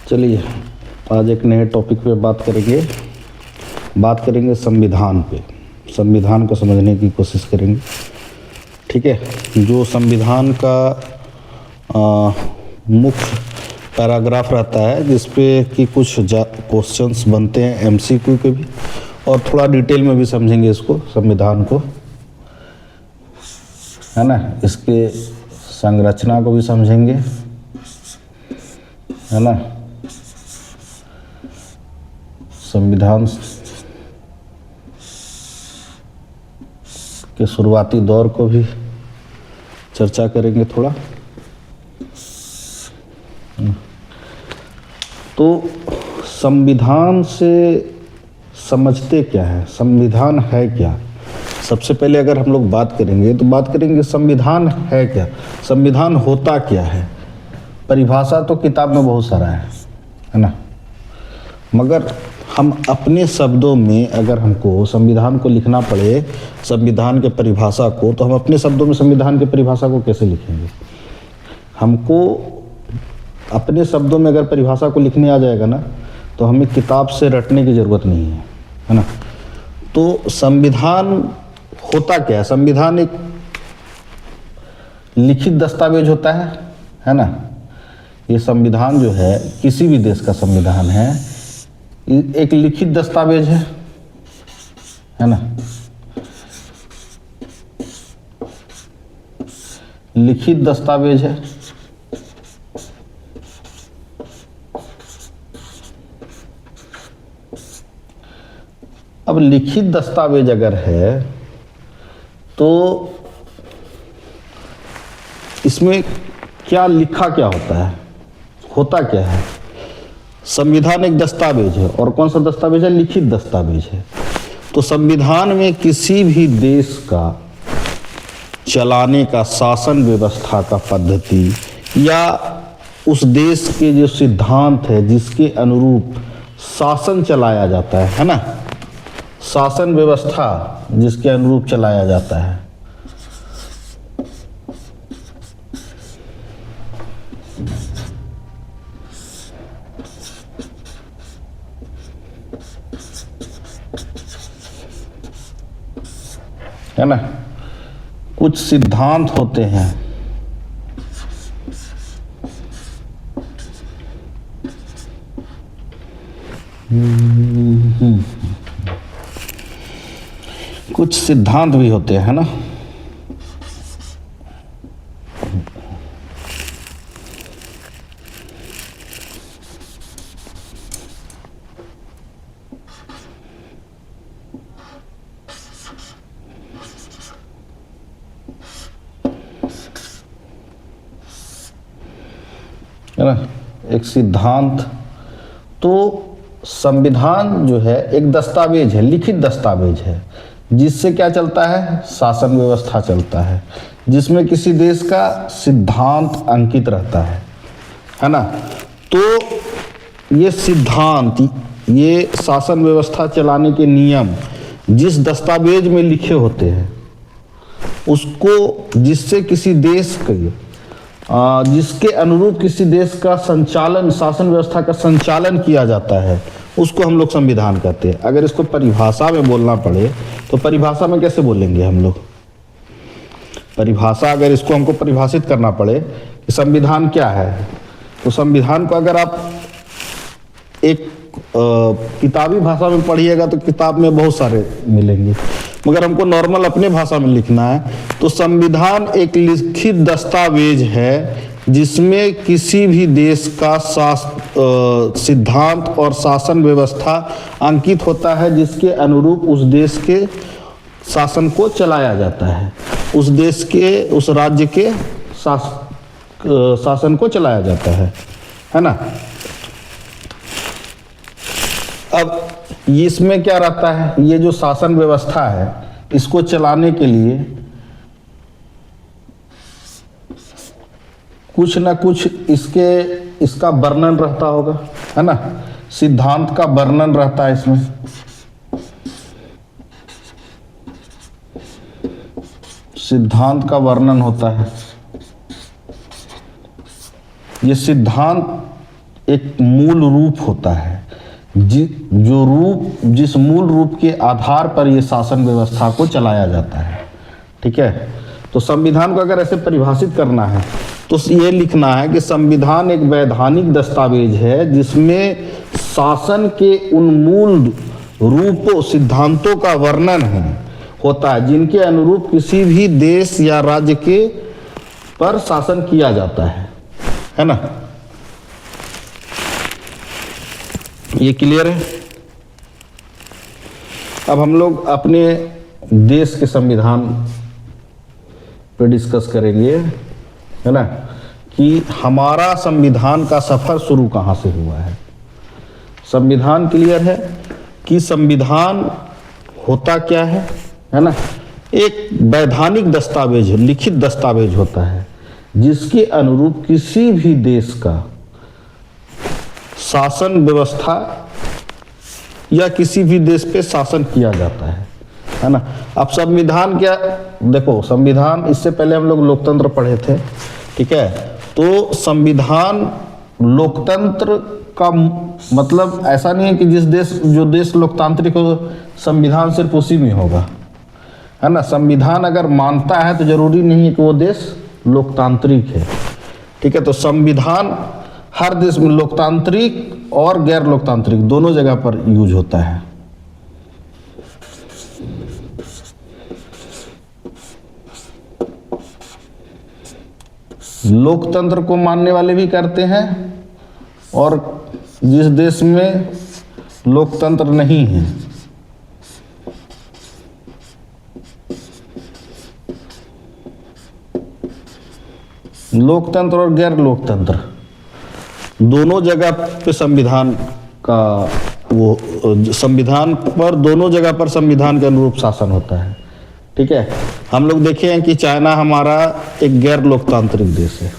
चलिए आज एक नए टॉपिक पे बात करेंगे संविधान पे। संविधान को समझने की कोशिश करेंगे। ठीक है, जो संविधान का मुख्य पैराग्राफ रहता है जिस पे कि कुछ क्वेश्चंस बनते हैं एमसीक्यू के भी, और थोड़ा डिटेल में भी समझेंगे इसको, संविधान को, है ना। इसके संरचना को भी समझेंगे, है ना। संविधान के शुरुआती दौर को भी चर्चा करेंगे थोड़ा। तो संविधान से समझते क्या है, संविधान है क्या। सबसे पहले अगर हम लोग बात करेंगे तो बात करेंगे संविधान है क्या, संविधान होता क्या है। परिभाषा तो किताब में बहुत सारा है ना, मगर हम अपने शब्दों में अगर हमको संविधान को लिखना पड़े, संविधान के परिभाषा को, तो हम अपने शब्दों में संविधान के परिभाषा को कैसे लिखेंगे। हमको अपने शब्दों में अगर परिभाषा को लिखने आ जाएगा ना, तो हमें किताब से रटने की ज़रूरत नहीं है ना। तो संविधान होता क्या है। संविधान एक लिखित दस्तावेज होता है ना। ये संविधान जो है, किसी भी देश का संविधान है, एक लिखित दस्तावेज है ना। लिखित दस्तावेज है। अब लिखित दस्तावेज अगर है तो इसमें क्या लिखा क्या होता क्या है। संविधान एक दस्तावेज है, और कौन सा दस्तावेज है, लिखित दस्तावेज है। तो संविधान में किसी भी देश का चलाने का शासन व्यवस्था का पद्धति, या उस देश के जो सिद्धांत है जिसके अनुरूप शासन चलाया जाता है ना, शासन व्यवस्था जिसके अनुरूप चलाया जाता है। है ना, कुछ सिद्धांत होते हैं कुछ सिद्धांत भी होते हैं ना। एक सिद्धांत। तो संविधान जो है एक दस्तावेज है, लिखित दस्तावेज है, जिससे क्या चलता है, शासन व्यवस्था चलता है, जिसमें किसी देश का सिद्धांत अंकित रहता है ना। तो ये सिद्धांत, ये शासन व्यवस्था चलाने के नियम जिस दस्तावेज में लिखे होते हैं, उसको जिससे किसी देश के जिसके अनुरूप किसी देश का संचालन, शासन व्यवस्था का संचालन किया जाता है, उसको हम लोग संविधान कहते हैं। अगर इसको परिभाषा में बोलना पड़े तो परिभाषा में कैसे बोलेंगे हम लोग। परिभाषा, अगर इसको हमको परिभाषित करना पड़े कि संविधान क्या है, तो संविधान को अगर आप एक किताबी भाषा में पढ़िएगा तो किताब में बहुत सारे मिलेंगे, मगर हमको नॉर्मल अपने भाषा में लिखना है तो संविधान एक लिखित दस्तावेज है जिसमें किसी भी देश का सिद्धांत और शासन व्यवस्था अंकित होता है, जिसके अनुरूप उस देश के शासन को चलाया जाता है, उस देश के, उस राज्य के शासन को चलाया जाता है ना। अब इसमें क्या रहता है, ये जो शासन व्यवस्था है, इसको चलाने के लिए कुछ ना कुछ इसका वर्णन रहता होगा, है ना। सिद्धांत का वर्णन रहता है इसमें। सिद्धांत का वर्णन होता है। ये सिद्धांत एक मूल रूप होता है, जिस मूल रूप के आधार पर ये शासन व्यवस्था को चलाया जाता है। ठीक है, तो संविधान को अगर ऐसे परिभाषित करना है तो ये लिखना है कि संविधान एक वैधानिक दस्तावेज है जिसमें शासन के उन मूल रूपों सिद्धांतों का वर्णन होता है जिनके अनुरूप किसी भी देश या राज्य के पर शासन किया जाता है ना। ये क्लियर है। अब हम लोग अपने देश के संविधान पे डिस्कस करेंगे, है ना, कि हमारा संविधान का सफर शुरू कहाँ से हुआ है। संविधान क्लियर है कि संविधान होता क्या है ना, एक वैधानिक दस्तावेज, लिखित दस्तावेज होता है जिसके अनुरूप किसी भी देश का शासन व्यवस्था या किसी भी देश पे शासन किया जाता है ना। अब संविधान क्या, देखो संविधान, इससे पहले हम लोग लोकतंत्र पढ़े थे, ठीक है, तो संविधान लोकतंत्र का मतलब ऐसा नहीं है कि जो देश लोकतांत्रिक हो संविधान सिर्फ उसी में होगा, है ना। संविधान अगर मानता है तो जरूरी नहीं है कि वो देश लोकतांत्रिक है। ठीक है, तो संविधान हर देश में लोकतांत्रिक और गैर लोकतांत्रिक दोनों जगह पर यूज होता है। लोकतंत्र को मानने वाले भी करते हैं और जिस देश में लोकतंत्र नहीं है, लोकतंत्र और गैर लोकतंत्र दोनों जगह पे संविधान का संविधान पर दोनों जगह पर संविधान के अनुरूप शासन होता है। ठीक है, हम लोग देखे हैं कि चाइना हमारा एक गैर लोकतांत्रिक देश है।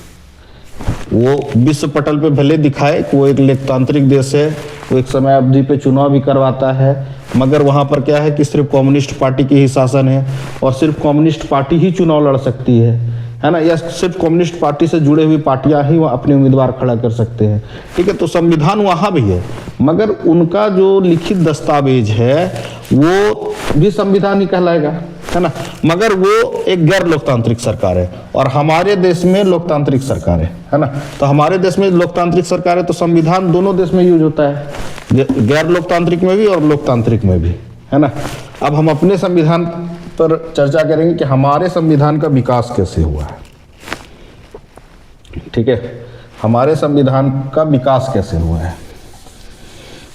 वो विश्व पटल पे भले दिखाए कि वो एक लोकतांत्रिक देश है, वो एक समय अवधि पे चुनाव भी करवाता है, मगर वहाँ पर क्या है कि सिर्फ कम्युनिस्ट पार्टी की ही शासन है और सिर्फ कम्युनिस्ट पार्टी ही चुनाव लड़ सकती है ना, या सिर्फ कम्युनिस्ट पार्टी से जुड़े हुई पार्टियां ही अपने उम्मीदवार खड़ा कर सकते हैं। ठीक है, तो संविधान वहाँ भी है, मगर उनका जो लिखित दस्तावेज है वो भी संविधान ही कहलाएगा, है ना, मगर वो एक गैर लोकतांत्रिक सरकार है और हमारे देश में लोकतांत्रिक सरकार है ना। तो हमारे देश में लोकतांत्रिक सरकार है तो संविधान दोनों देश में यूज होता है, गैर लोकतांत्रिक में भी और लोकतांत्रिक में भी, है ना। अब हम अपने संविधान पर चर्चा करेंगे कि हमारे संविधान का विकास कैसे हुआ है। ठीक है, हमारे संविधान का विकास कैसे हुआ है,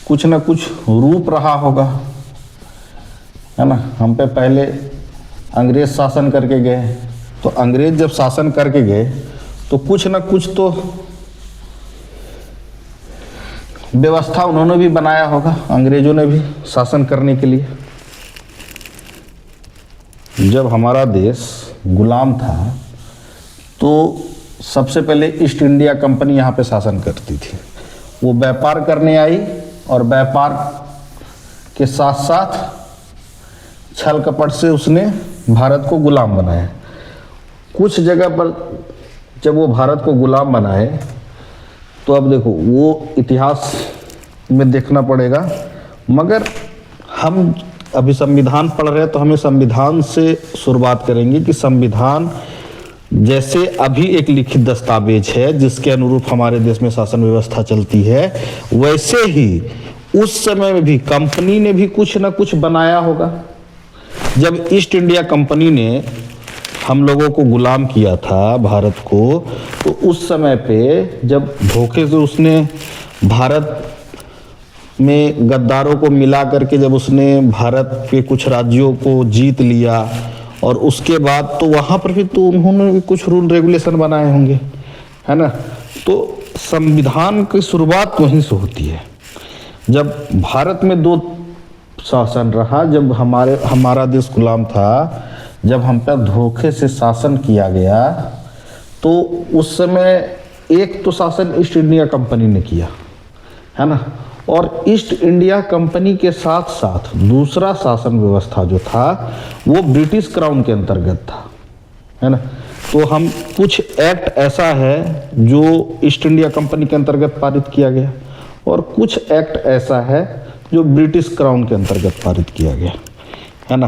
कुछ ना कुछ रूप रहा होगा, है ना। हम पे पहले अंग्रेज शासन करके गए, तो अंग्रेज जब शासन करके गए तो कुछ ना कुछ तो व्यवस्था उन्होंने भी बनाया होगा, अंग्रेजों ने भी शासन करने के लिए। जब हमारा देश गुलाम था तो सबसे पहले ईस्ट इंडिया कंपनी यहाँ पे शासन करती थी। वो व्यापार करने आई और व्यापार के साथ साथ छल कपट से उसने भारत को गुलाम बनाया। कुछ जगह पर जब वो भारत को गुलाम बनाए तो अब देखो वो इतिहास में देखना पड़ेगा, मगर हम अभी संविधान पढ़ रहे हैं तो हमें संविधान से शुरुआत करेंगे कि संविधान जैसे अभी एक लिखित दस्तावेज है जिसके अनुरूप हमारे देश में शासन व्यवस्था चलती है, वैसे ही उस समय में भी कंपनी ने भी कुछ ना कुछ बनाया होगा। जब ईस्ट इंडिया कंपनी ने हम लोगों को गुलाम किया था भारत को, तो उस समय पे जब धोखे से उसने भारत में गद्दारों को मिला करके जब उसने भारत के कुछ राज्यों को जीत लिया और उसके बाद तो वहाँ पर भी तो उन्होंने भी कुछ रूल रेगुलेशन बनाए होंगे, है ना। तो संविधान की शुरुआत वहीं से होती है। जब भारत में दो शासन रहा, जब हमारा देश गुलाम था, जब हम पर धोखे से शासन किया गया, तो उस समय एक तो शासन ईस्ट इंडिया कंपनी ने किया, है ना, और ईस्ट इंडिया कंपनी के साथ साथ दूसरा शासन व्यवस्था जो था वो ब्रिटिश क्राउन के अंतर्गत था, है ना। तो हम कुछ एक्ट ऐसा है जो ईस्ट इंडिया कंपनी के अंतर्गत पारित किया गया और कुछ एक्ट ऐसा है जो ब्रिटिश क्राउन के अंतर्गत पारित किया गया, है ना।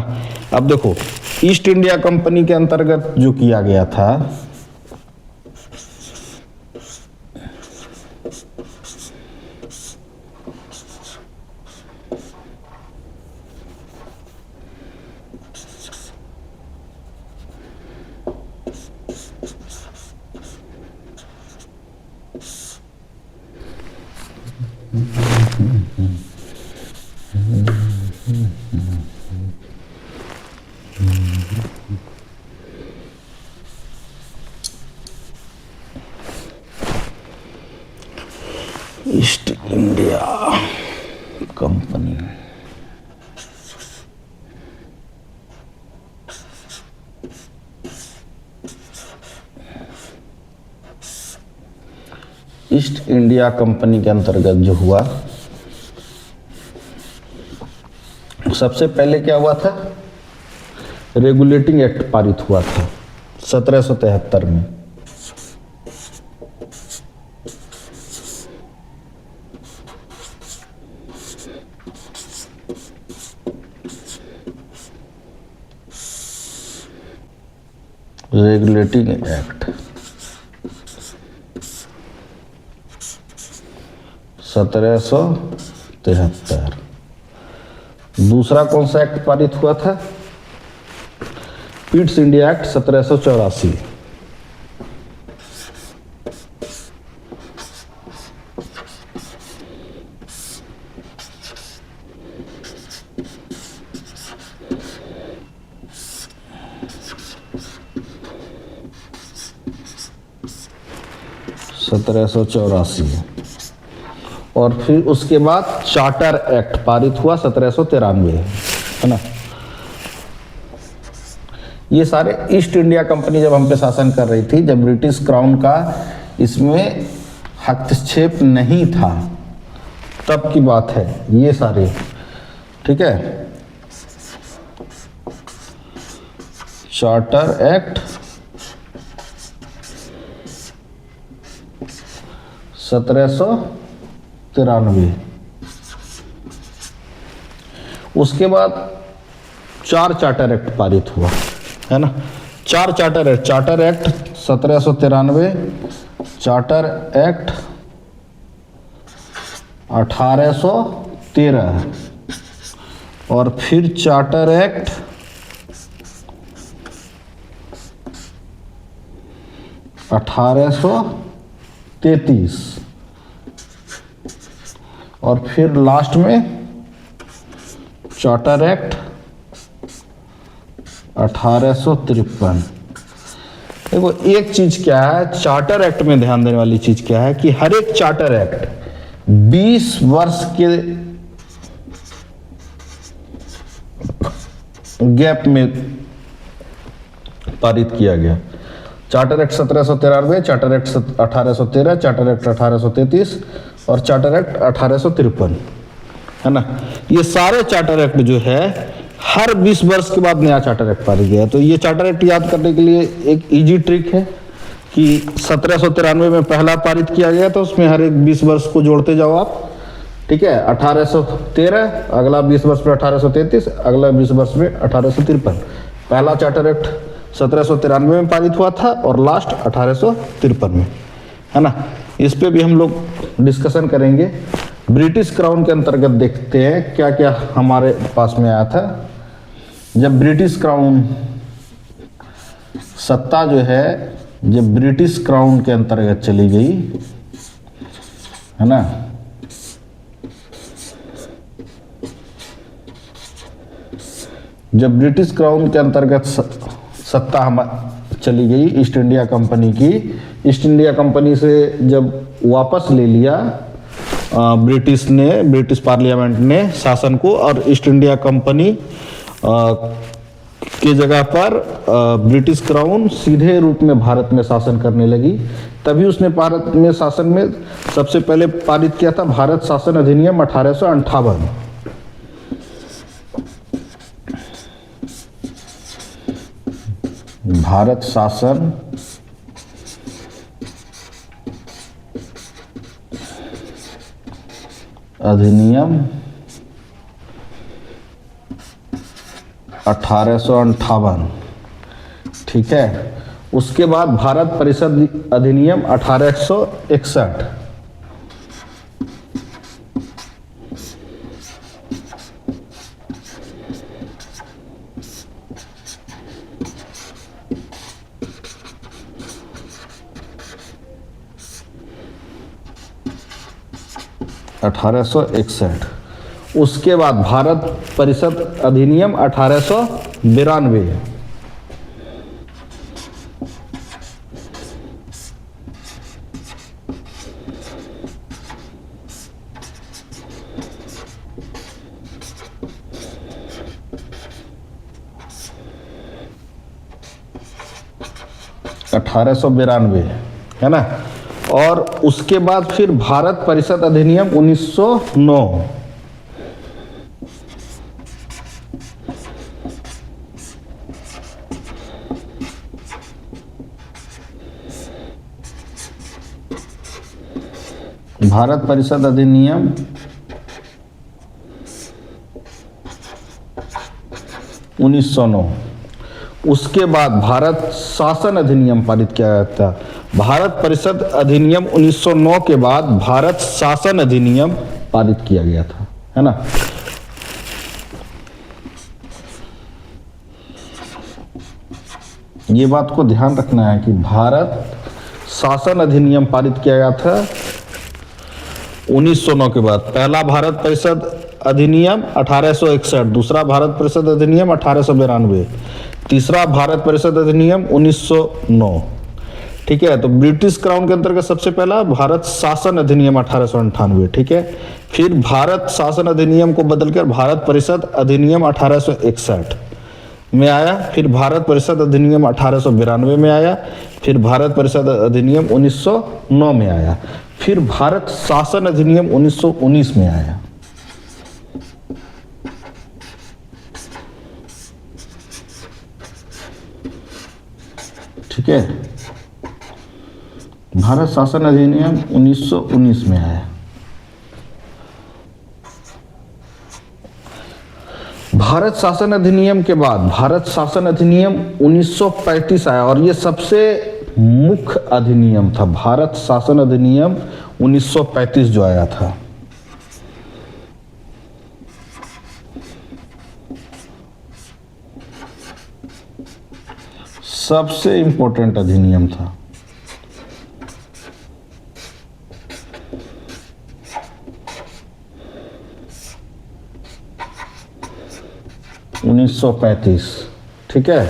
अब देखो, ईस्ट इंडिया कंपनी के अंतर्गत जो किया गया था, east India company, east India company के अंतर्गत जो हुआ, सबसे पहले क्या हुआ था, रेगुलेटिंग एक्ट पारित हुआ था 1773 में। Regulating act 1773। दूसरा कौन सा एक्ट पारित हुआ था, पिट्स इंडिया एक्ट 1784। और फिर उसके बाद चार्टर एक्ट पारित हुआ 1793, है ना। ये सारे ईस्ट इंडिया कंपनी जब हम पे शासन कर रही थी, जब ब्रिटिश क्राउन का इसमें हस्तक्षेप नहीं था, तब की बात है ये सारे, ठीक है। चार्टर एक्ट 1793, उसके बाद 4 चार्टर एक्ट पारित हुआ, है ना। 4 charter act, charter act 1793, charter act 1813 और फिर चार्टर एक्ट 1833 और फिर लास्ट में चार्टर एक्ट 1853। देखो एक चीज क्या है चार्टर एक्ट में ध्यान देने वाली चीज क्या है कि हर एक चार्टर एक्ट 20 वर्ष के गैप में पारित किया गया। Charter act 1793, charter act 1813, charter act 1833 और चार्टर एक्ट 1853, है ना। ये सारे चार्टर एक्ट जो है हर 20 वर्ष के बाद नया चार्टर एक्ट पारित किया। तो ये चार्टर एक्ट याद करने के लिए एक इजी ट्रिक है कि 1793 में पहला पारित किया गया, तो उसमें हर एक 20 वर्ष को जोड़ते जाओ आप, ठीक है। 1813, अगला 20 वर्ष में 1833, अगला 20 वर्ष में 1853। पहला चार्टर एक्ट 1793 में पारित हुआ था और लास्ट 1853 में, है ना। इस पे भी हम लोग डिस्कशन करेंगे। ब्रिटिश क्राउन के अंतर्गत देखते हैं क्या क्या हमारे पास में आया था। जब ब्रिटिश क्राउन सत्ता जो है जब ब्रिटिश क्राउन के अंतर्गत चली गई, है ना, जब ब्रिटिश क्राउन के अंतर्गत सत्ता हम चली गई ईस्ट इंडिया कंपनी की, ईस्ट इंडिया कंपनी से जब वापस ले लिया ब्रिटिश पार्लियामेंट ने शासन को, और ईस्ट इंडिया कंपनी के जगह पर ब्रिटिश क्राउन सीधे रूप में भारत में शासन करने लगी। तभी उसने भारत में शासन में सबसे पहले पारित किया था भारत शासन अधिनियम 1858। भारत शासन अधिनियम 1858, ठीक है। उसके बाद भारत परिषद अधिनियम 1861, उसके बाद भारत परिषद अधिनियम 1892, है ना। और उसके बाद फिर भारत परिषद अधिनियम 1909, भारत परिषद अधिनियम 1909। उसके बाद भारत शासन अधिनियम पारित किया गया था। भारत परिषद अधिनियम 1909 के बाद भारत शासन अधिनियम पारित किया गया था, है ना। ये बात को ध्यान रखना है कि भारत शासन अधिनियम पारित किया गया था 1909 के बाद। पहला भारत परिषद अधिनियम 1861, दूसरा भारत परिषद अधिनियम 1892, तीसरा भारत परिषद अधिनियम 1909, ठीक है। तो ब्रिटिश क्राउन के अंतर्गत सबसे पहला भारत शासन अधिनियम 1898, ठीक है। फिर भारत शासन अधिनियम को बदलकर भारत परिषद अधिनियम 1861 में आया। फिर भारत परिषद अधिनियम 1892 में आया। फिर भारत परिषद अधिनियम 1909 में आया। फिर भारत शासन अधिनियम 1919 में आया। ठीक है, भारत शासन अधिनियम 1919 में आया। भारत शासन अधिनियम के बाद भारत शासन अधिनियम 1935 आया और ये सबसे मुख्य अधिनियम था। भारत शासन अधिनियम 1935 जो आया था, सबसे इंपॉर्टेंट अधिनियम था। (1935), ठीक है।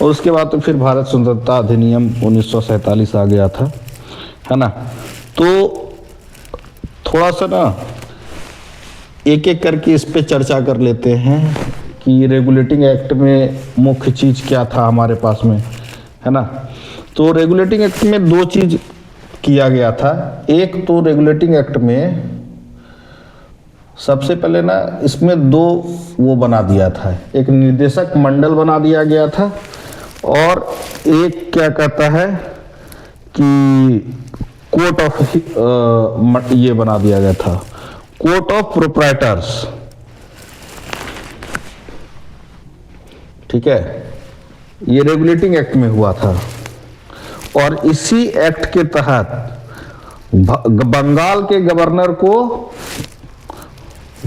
और उसके बाद तो फिर भारत स्वतंत्रता अधिनियम 1947 आ गया था, है ना। तो थोड़ा सा ना एक एक करके इस पे चर्चा कर लेते हैं कि रेगुलेटिंग एक्ट में मुख्य चीज क्या था हमारे पास में, है ना। तो रेगुलेटिंग एक्ट में दो चीज किया गया था। एक तो रेगुलेटिंग एक्ट में सबसे पहले ना इसमें दो वो बना दिया था, एक निर्देशक मंडल बना दिया गया था और एक क्या कहता है कि कोर्ट ऑफ ये बना दिया गया था, कोर्ट ऑफ प्रोप्राइटर्स, ठीक है। ये रेगुलेटिंग एक्ट में हुआ था और इसी एक्ट के तहत बंगाल के गवर्नर को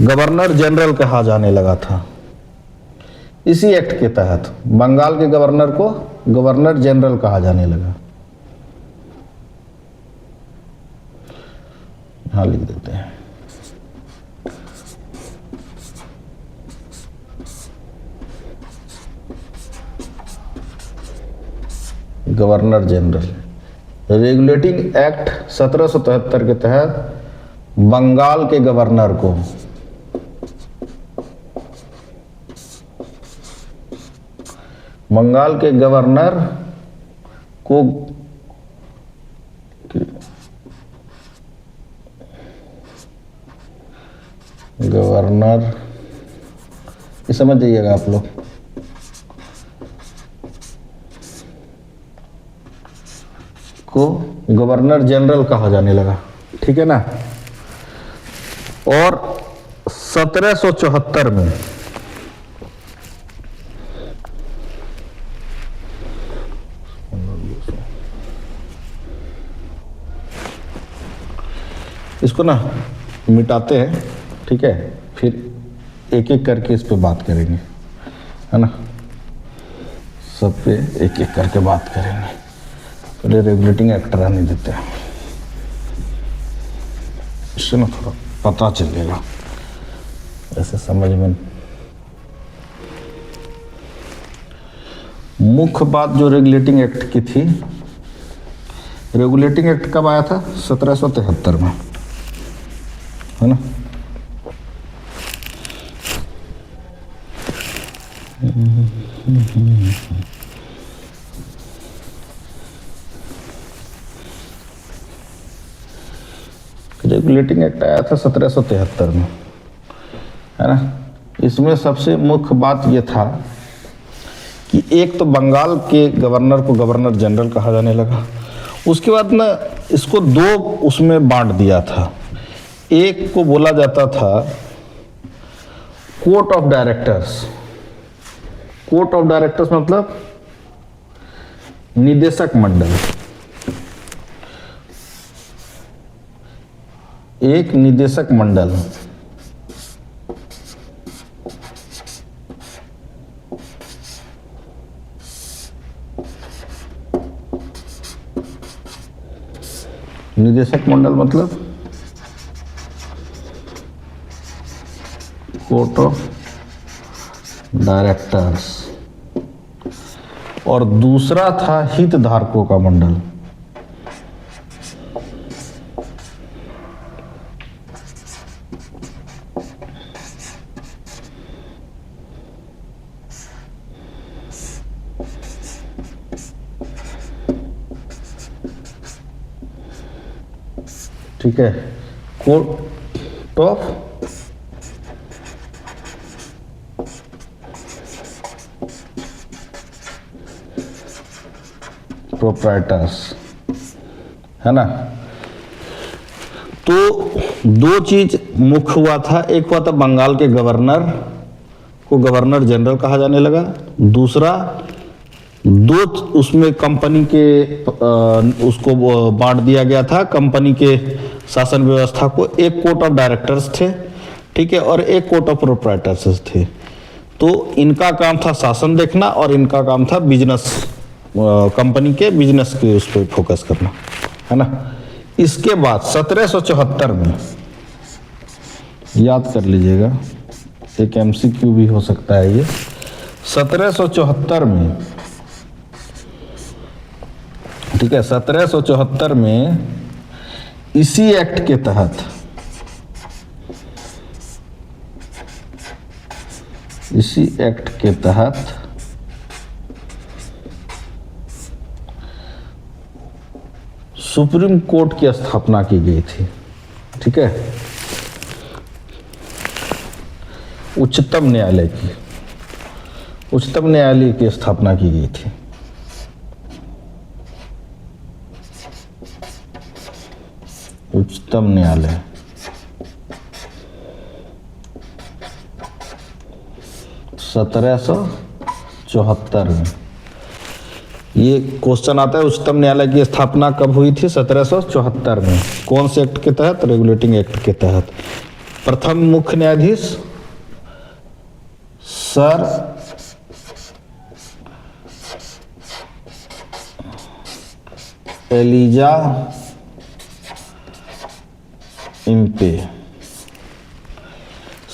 गवर्नर जनरल कहा जाने लगा था। इसी एक्ट के तहत बंगाल के गवर्नर को गवर्नर जनरल कहा जाने लगा। यहां लिख देते हैं, गवर्नर जनरल। रेगुलेटिंग एक्ट 1773 के तहत बंगाल के गवर्नर को गवर्नर ये समझ जाइएगा आप लोग, को गवर्नर जनरल कहा जाने लगा, ठीक है ना। और 1774 में इसको ना मिटाते हैं, ठीक है, फिर एक एक करके इस पे बात करेंगे, है ना, सब पे एक एक करके बात करेंगे। पहले रेगुलेटिंग एक्ट रहने देते हैं, इससे ना थोड़ा पता चलेगा, ऐसे समझ में। मुख्य बात जो रेगुलेटिंग एक्ट की थी, रेगुलेटिंग एक्ट कब आया था? 1773 में, है ना। रेगुलेटिंग एक्ट आया था 1773 में, है ना। इसमें सबसे मुख्य बात यह था कि एक तो बंगाल के गवर्नर को गवर्नर जनरल कहा जाने लगा। उसके बाद ना इसको दो उसमें बांट दिया था। एक को बोला जाता था court of directors. Court of directors मतलब निदेशक मंडल। एक निदेशक मंडल, निदेशक मंडल मतलब कोर्ट ऑफ डायरेक्टर्स। और दूसरा था हितधारकों का मंडल। ठीक है, कोर्ट ऑफ प्रोप्राइटर्स, है ना। तो दो चीज मुख्य हुआ था। एक हुआ था बंगाल के गवर्नर को गवर्नर जनरल कहा जाने लगा। दूसरा दो उसमें कंपनी के उसको बांट दिया गया था, कंपनी के शासन व्यवस्था को। एक कोर्ट ऑफ डायरेक्टर्स थे, ठीक है, और एक कोर्ट ऑफ प्रोप्राइटर्स थे। तो इनका काम था शासन देखना और इनका काम था बिजनेस, कंपनी के बिजनेस के उस पर फोकस करना, है ना। इसके बाद 1774 में, याद कर लीजिएगा, एक एमसीक्यू भी हो सकता है ये। 1774 में, ठीक है, 1774 में इसी एक्ट के तहत, इसी एक्ट के तहत सुप्रीम कोर्ट की स्थापना की गई थी, ठीक है, उच्चतम न्यायालय की, उच्चतम न्यायालय की स्थापना की गई थी। उच्चतम न्यायालय, सत्रह सौ चौहत्तर में ये क्वेश्चन आता है। उच्चतम न्यायालय की स्थापना कब हुई थी? 1774 में। कौन से एक्ट के तहत? रेगुलेटिंग एक्ट के तहत। प्रथम मुख्य न्यायाधीश sir Elijah Impey,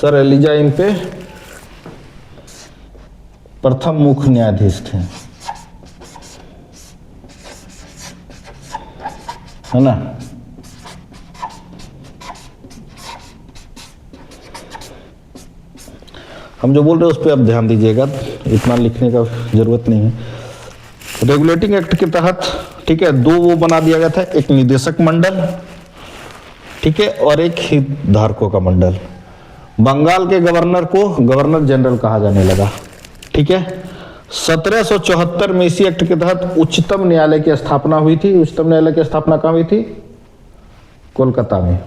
sir Elijah Impey प्रथम मुख्य न्यायाधीश थे, है ना। हम जो बोल रहे हैं उस पर आप ध्यान दीजिएगा, इतना लिखने का जरूरत नहीं है। रेगुलेटिंग एक्ट के तहत, ठीक है, दो वो बना दिया गया था, एक निदेशक मंडल, ठीक है, और एक हितधारकों का मंडल। बंगाल के गवर्नर को गवर्नर जनरल कहा जाने लगा, ठीक है। 1774 में इसी एक्ट के तहत उच्चतम न्यायालय की स्थापना हुई थी। उच्चतम न्यायालय की स्थापना कहाँ हुई थी? कोलकाता में।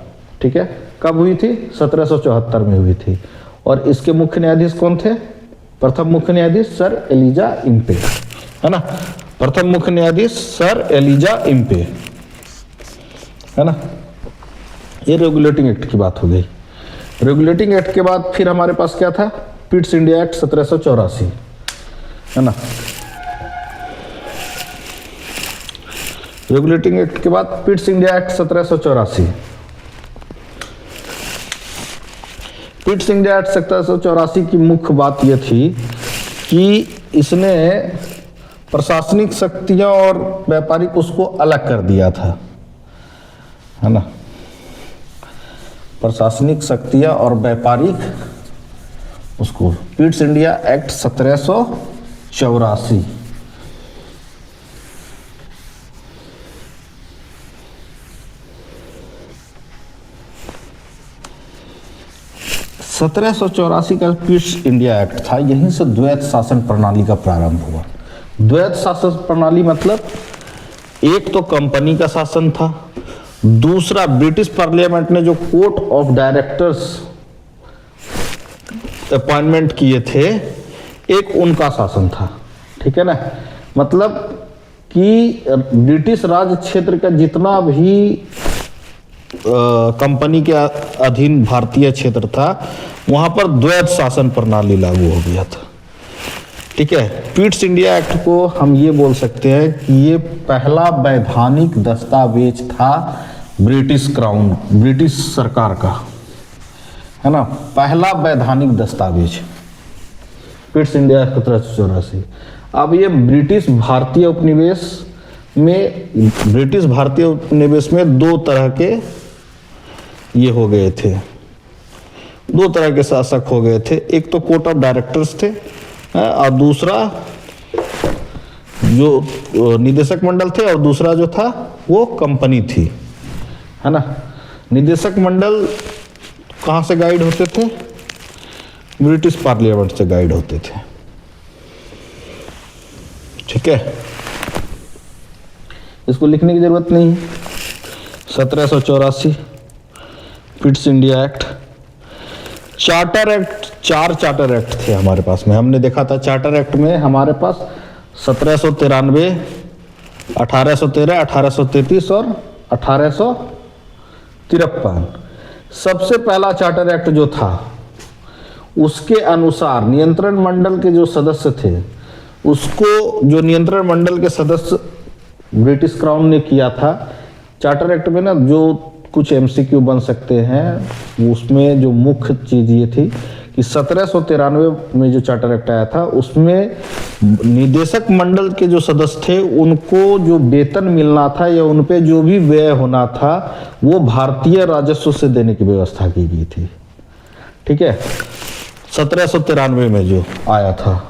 ठीक है, कब हुई थी? 1774 में हुई थी। और इसके मुख्य न्यायाधीश कौन थे? प्रथम मुख्य न्यायाधीश सर एलिजा इम्पे, है ना। प्रथम मुख्य न्यायाधीश सर एलिजा इम्पे, है ना। ये रेगुलेटिंग एक्ट की बात हो गई। रेगुलेटिंग एक्ट के बाद फिर हमारे पास क्या था? पिट्स इंडिया एक्ट 1784, है ना। रेगुलेटिंग एक्ट के बाद Pitt's India act 1784। Pitt's India act 1784 की मुख्य बात यह थी कि इसने प्रशासनिक शक्तियां और व्यापारिक उसको अलग कर दिया था, है ना। प्रशासनिक शक्तियां और व्यापारिक उसको, पिट्स इंडिया एक्ट 1784। का पिट्स इंडिया एक्ट था। यहीं से द्वैत शासन प्रणाली का प्रारंभ हुआ। द्वैत शासन प्रणाली मतलब एक तो कंपनी का शासन था, दूसरा ब्रिटिश पार्लियामेंट ने जो कोर्ट ऑफ डायरेक्टर्स अपॉइंटमेंट किए थे, एक उनका शासन था। ठीक है ना। मतलब कि ब्रिटिश राज क्षेत्र का जितना भी कंपनी के अधीन भारतीय क्षेत्र था, वहां पर द्वैत शासन प्रणाली लागू हो गया था। ठीक है। पिट्स इंडिया एक्ट को हम ये बोल सकते हैं कि ये पहला वैधानिक दस्तावेज था ब्रिटिश क्राउन, ब्रिटिश सरकार का, है ना। पहला वैधानिक दस्तावेज पिट्स इंडिया एक्ट 1784। अब ये ब्रिटिश भारतीय उपनिवेश में दो तरह के ये हो गए थे, दो तरह के शासक हो गए थे। एक तो कोर्ट ऑफ डायरेक्टर्स थे और दूसरा जो निदेशक मंडल थे, और दूसरा जो था वो कंपनी थी, है ना। निदेशक मंडल कहाँ से गाइड होते थे? ब्रिटिश पार्लियामेंट से गाइड होते थे। ठीक है, इसको लिखने की जरूरत नहीं है। 1784 Pitt's India act. Charter act, 4 charter act थे हमारे पास में। हमने देखा था चार्टर एक्ट में हमारे पास 1793, 1813, 1833 और 1853। सबसे पहला चार्टर एक्ट जो था, उसके अनुसार नियंत्रण मंडल के जो सदस्य थे, उसको जो नियंत्रण मंडल के सदस्य ब्रिटिश क्राउन ने किया था। चार्टर एक्ट में ना जो कुछ एमसीक्यू बन सकते हैं, उसमें जो मुख्य चीज ये थी कि 1793 में जो चार्टर एक्ट आया था, उसमें निदेशक मंडल के जो सदस्य थे, उनको जो वेतन मिलना था या उन पे जो भी व्यय होना था, वो भारतीय राजस्व से देने की व्यवस्था की गई थी। ठीक है, 1793 में जो आया था।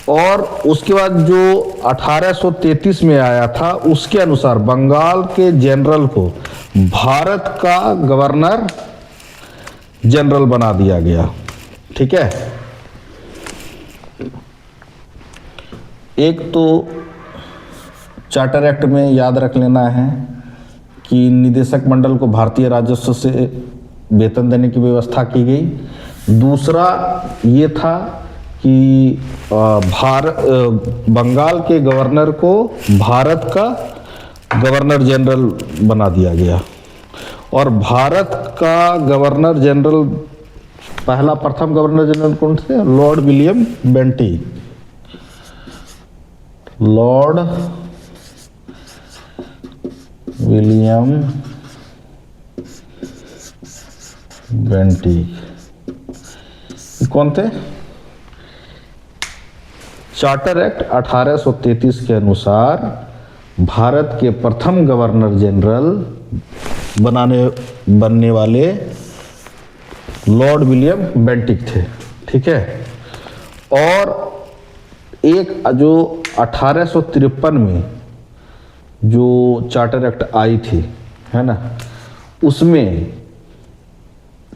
और उसके बाद जो 1833 में आया था, उसके अनुसार बंगाल के जनरल को भारत का गवर्नर जनरल बना दिया गया। ठीक है, एक तो चार्टर एक्ट में याद रख लेना है कि निदेशक मंडल को भारतीय राजस्व से वेतन देने की व्यवस्था की गई। दूसरा ये था कि बंगाल के गवर्नर को भारत का गवर्नर जनरल बना दिया गया। और भारत का गवर्नर जनरल, प्रथम गवर्नर जनरल कौन थे? Lord William Bentinck. Lord William Bentinck कौन थे? चार्टर एक्ट 1833 के अनुसार भारत के प्रथम गवर्नर जनरल बनने वाले लॉर्ड विलियम बेंटिक थे। ठीक है। और एक जो 1853 में जो चार्टर एक्ट आई थी, है ना, उसमें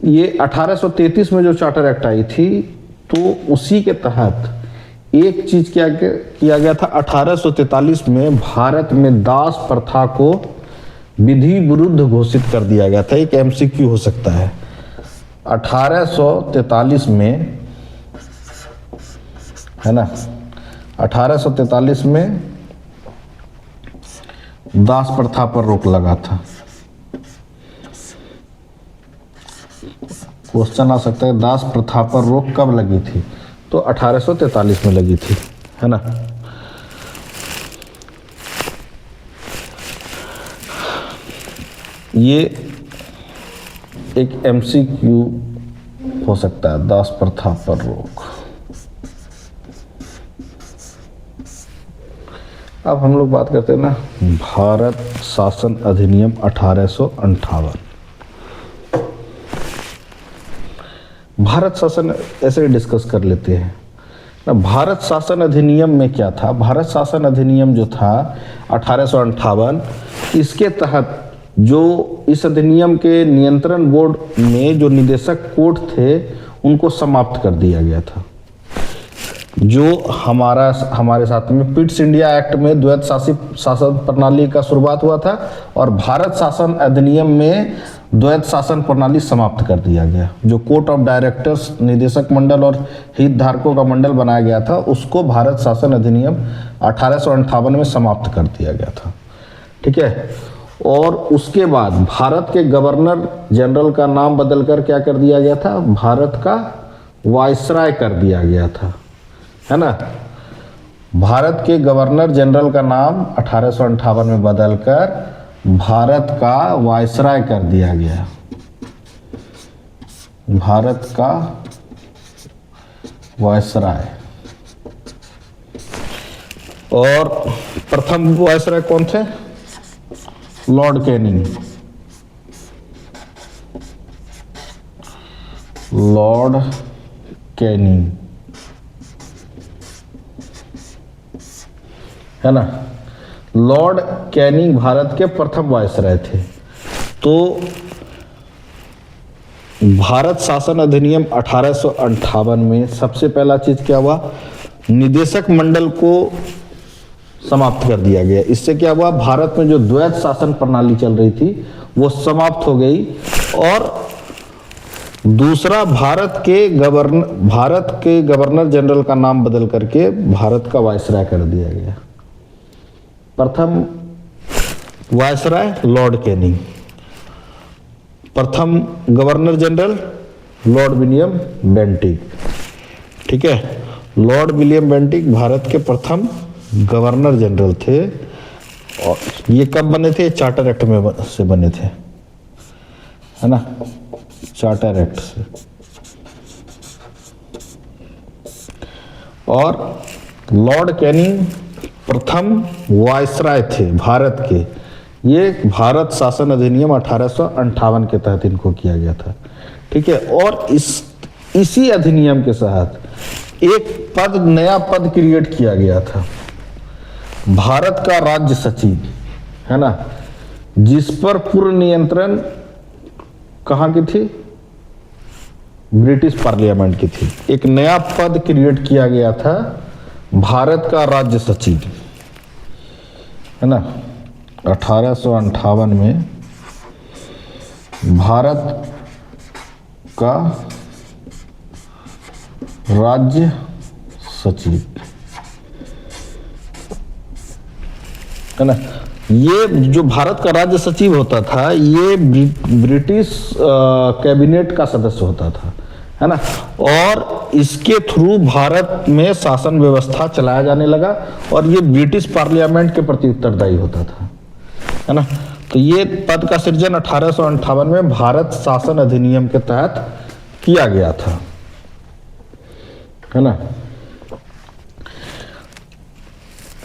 ये 1833 में जो चार्टर एक्ट आई थी, तो उसी के तहत एक चीज क्या किया गया था, 1843 में भारत में दास प्रथा को विधि विरुद्ध घोषित कर दिया गया था। एक एमसीक्यू हो सकता है। 1843 में, है ना, 1843 में दास प्रथा पर रोक लगा था। क्वेश्चन आ सकता है दास प्रथा पर रोक कब लगी थी, तो 1843 में लगी थी, है ना। ये एक एमसीक्यू हो सकता है, दास प्रथा पर रोक। अब हम लोग बात करते हैं ना भारत शासन अधिनियम 1858। भारत शासन ऐसे डिस्कस कर लेते हैं ना। भारत शासन अधिनियम में क्या था, भारत शासन अधिनियम जो था 1858, इसके तहत जो इस अधिनियम के नियंत्रण बोर्ड में जो निदेशक कोर्ट थे उनको समाप्त कर दिया गया था। जो हमारे साथ में पिट्स इंडिया एक्ट में द्वैत शासन प्रणाली का शुरुआत हुआ था और भारत शासन अधिनियम में द्वैत शासन प्रणाली समाप्त कर दिया गया। जो कोर्ट ऑफ डायरेक्टर्स, निदेशक मंडल और हितधारकों का मंडल बनाया गया था, उसको भारत शासन अधिनियम 1858 में समाप्त कर दिया गया था। ठीक है। और उसके बाद भारत के गवर्नर जनरल का नाम बदलकर क्या कर दिया गया था, भारत का वायसराय कर दिया गया था, है ना। भारत के गवर्नर जनरल का नाम 1858 में बदलकर भारत का वायसराय कर दिया गया। भारत का वायसराय। और प्रथम वायसराय कौन थे, लॉर्ड कैनिंग। लॉर्ड कैनिंग, है ना। लॉर्ड कैनिंग भारत के प्रथम वायसराय थे। तो भारत शासन अधिनियम 1858 में सबसे पहला चीज क्या हुआ, निदेशक मंडल को समाप्त कर दिया गया। इससे क्या हुआ, भारत में जो द्वैत शासन प्रणाली चल रही थी वो समाप्त हो गई। और दूसरा, भारत के गवर्नर जनरल का नाम बदल करके भारत का वायसराय कर दिया गया। प्रथम वायसराय लॉर्ड कैनिंग, प्रथम governor general Lord William Bentinck. ठीक है, लॉर्ड विलियम बेंटिक भारत के प्रथम गवर्नर जनरल थे। और ये कब बने थे, चार्टर एक्ट में से बने थे, है ना, चार्टर एक्ट से। और लॉर्ड कैनिंग प्रथम वायसराय थे भारत के। ये भारत शासन अधिनियम 1858 के तहत इनको किया गया था। ठीक है। और इसी अधिनियम के तहत एक नया पद क्रिएट किया गया था, भारत का राज्य सचिव, है ना, जिस पर पूर्ण नियंत्रण कहाँ की थी, ब्रिटिश पार्लियामेंट की थी। एक नया पद क्रिएट किया गया था, भारत का राज्य सचिव, है ना। 1858 में भारत का राज्य सचिव, है ना। ये जो भारत का राज्य सचिव होता था, ये ब्रिटिश कैबिनेट का सदस्य होता था, है ना। और इसके थ्रू भारत में शासन व्यवस्था चलाया जाने लगा और ये ब्रिटिश पार्लियामेंट के प्रति उत्तरदायी होता था, है ना। तो ये पद का सृजन 1858 में भारत शासन अधिनियम के तहत किया गया था, है ना।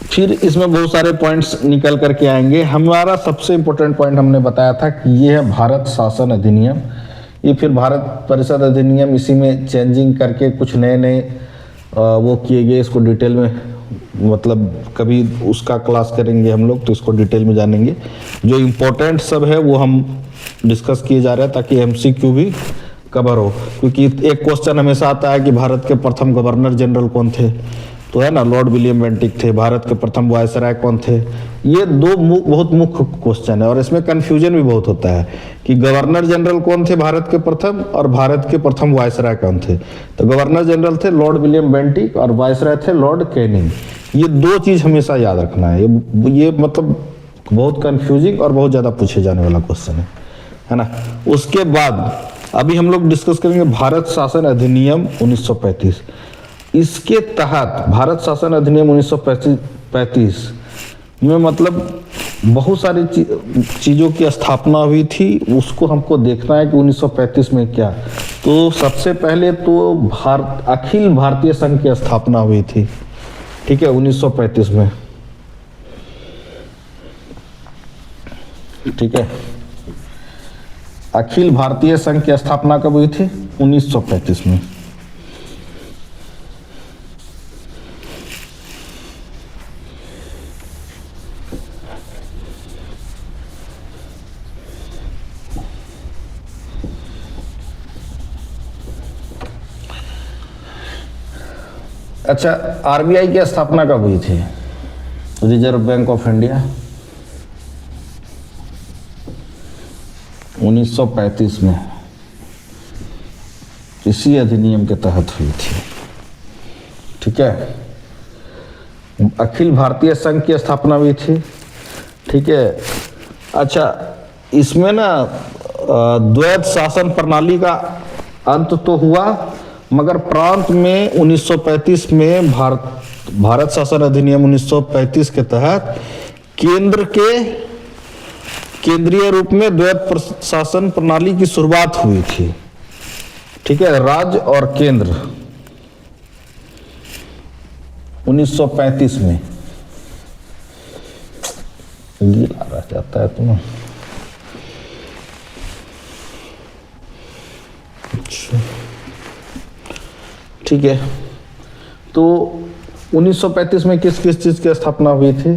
फिर इसमें बहुत सारे पॉइंट्स निकल करके आएंगे। हमारा सबसे इंपॉर्टेंट पॉइंट हमने बताया था कि ये है भारत शासन अधिनियम। ये फिर भारत परिषद अधिनियम, इसी में चेंजिंग करके कुछ नए वो किए गए। इसको डिटेल में मतलब कभी उसका क्लास करेंगे हम लोग, तो इसको डिटेल में जानेंगे। जो इम्पोर्टेंट सब है वो हम डिस्कस किए जा रहे हैं ताकि एमसीक्यू भी कवर हो। क्योंकि एक क्वेश्चन हमेशा आता है कि भारत के प्रथम गवर्नर जनरल कौन थे, तो है ना, लॉर्ड विलियम बेंटिक थे। भारत के प्रथम वायसराय कौन थे? ये दो बहुत मुख्य क्वेश्चन है और इसमें कंफ्यूजन भी बहुत होता है कि गवर्नर जनरल कौन थे भारत के प्रथम और भारत के प्रथम वायसराय कौन थे। तो गवर्नर जनरल थे लॉर्ड विलियम बेंटिक और वायसराय थे लॉर्ड कैनिंग। ये दो चीज हमेशा याद रखना है। ये मतलब बहुत कंफ्यूजिंग और बहुत ज़्यादा पूछे जाने वाला क्वेश्चन है ना। उसके बाद अभी हम लोग डिस्कस करेंगे भारत शासन अधिनियम 1935। इसके तहत भारत शासन अधिनियम 1935 में मतलब बहुत सारी चीज़ों की स्थापना हुई थी। उसको हमको देखना है कि 1935 में क्या। तो सबसे पहले तो अखिल भारतीय संघ की स्थापना हुई थी, ठीक है, 1935 में, ठीक है। अखिल भारतीय संघ की स्थापना कब हुई थी? 1935 में। अच्छा, आरबीआई की स्थापना कब हुई थी? रिजर्व बैंक ऑफ इंडिया 1935 में इसी अधिनियम के तहत हुई थी, ठीक है। अखिल भारतीय संघ की स्थापना हुई थी, ठीक है। अच्छा, इसमें ना द्वैत शासन प्रणाली का अंत तो हुआ, मगर प्रांत में 1935 में भारत शासन अधिनियम 1935 के तहत केंद्रीय रूप में द्वैत शासन प्रणाली की शुरुआत हुई थी, ठीक है। राज्य और केंद्र 1935 में। गीला रह जाता है तुम्हें। अच्छा, ठीक है। तो 1935 में किस किस चीज की स्थापना हुई थी?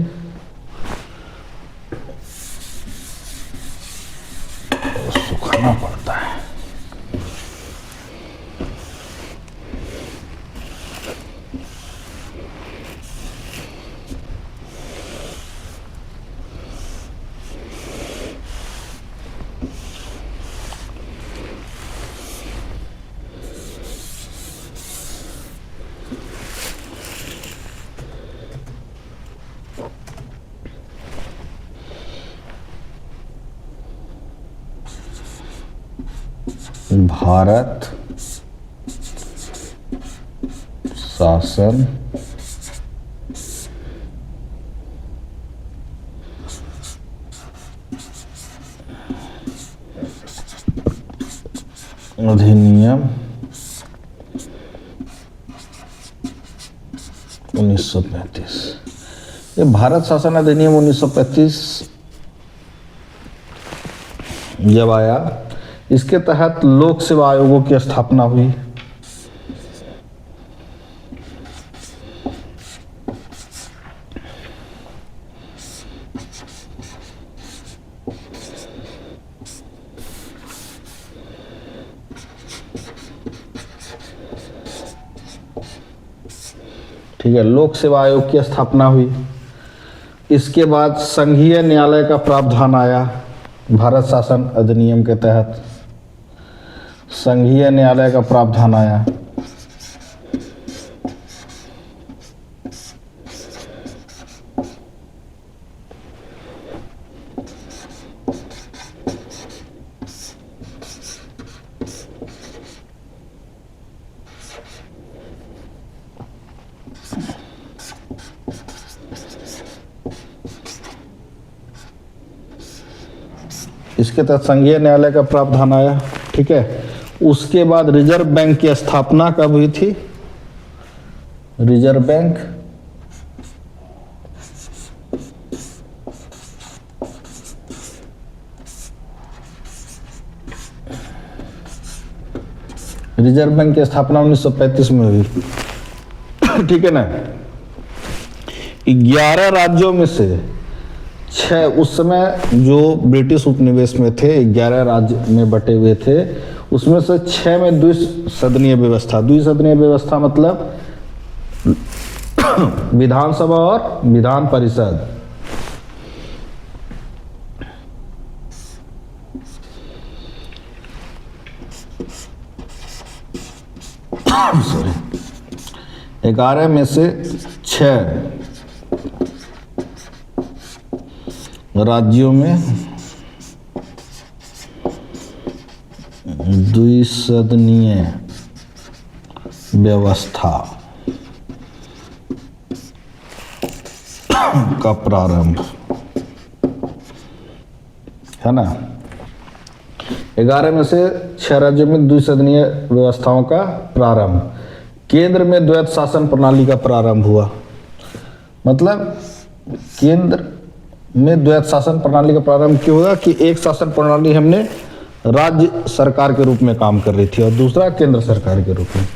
सुखाना पड़ता है। भारत शासन अधिनियम 1935। ये भारत शासन अधिनियम 1935 जब आया, इसके तहत लोक सेवा आयोगों की स्थापना हुई। ठीक है, लोक सेवा आयोग की स्थापना हुई। इसके बाद संघीय न्यायालय का प्रावधान आया भारत शासन अधिनियम के तहत। संघीय न्यायालय का प्रावधान आया। इसके तहत संघीय न्यायालय का प्रावधान आया, ठीक है। उसके बाद रिजर्व बैंक की स्थापना कब हुई थी? रिजर्व बैंक की स्थापना 1935 में हुई, ठीक है ना। 11 राज्यों में से 6, उस समय जो ब्रिटिश उपनिवेश में थे 11 राज्य में बटे हुए थे, उसमें से 6 में द्विसदनीय व्यवस्था। द्विसदनीय व्यवस्था मतलब विधानसभा और विधान परिषद। सॉरी, 11 में से 6 राज्यों में द्विसदनीय व्यवस्था का प्रारंभ, है ना। 11 में से 6 राज्यों में द्विसदनीय व्यवस्थाओं का प्रारंभ। केंद्र में द्वैत शासन प्रणाली का प्रारंभ हुआ। मतलब केंद्र में द्वैत शासन प्रणाली का प्रारंभ क्यों हुआ कि एक शासन प्रणाली हमने राज्य सरकार के रूप में काम कर रही थी और दूसरा केंद्र सरकार के रूप में।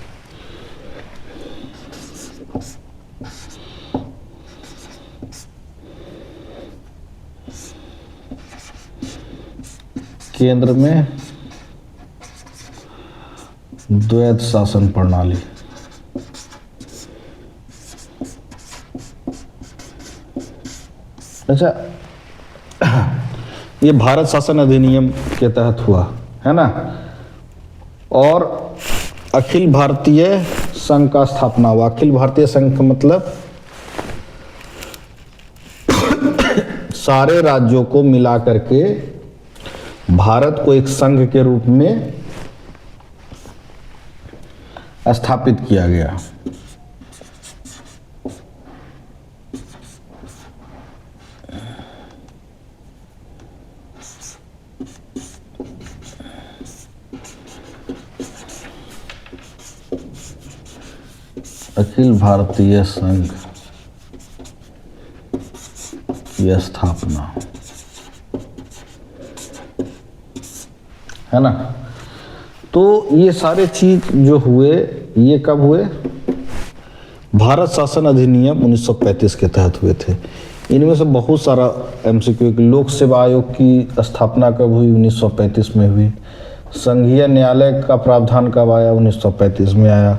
केंद्र में द्वैत शासन प्रणाली, अच्छा, ये भारत शासन अधिनियम के तहत हुआ, है ना। और अखिल भारतीय संघ का स्थापना हुआ। अखिल भारतीय संघ का मतलब सारे राज्यों को मिला करके भारत को एक संघ के रूप में स्थापित किया गया। अखिल भारतीय संघ की स्थापना, है ना। तो ये सारे चीज जो हुए ये कब हुए? भारत शासन अधिनियम 1935 के तहत हुए थे। इनमें से बहुत सारा एमसीक्यू। लोक सेवा आयोग की स्थापना कब हुई? 1935 में हुई। संघीय न्यायालय का प्रावधान कब आया? 1935 में आया।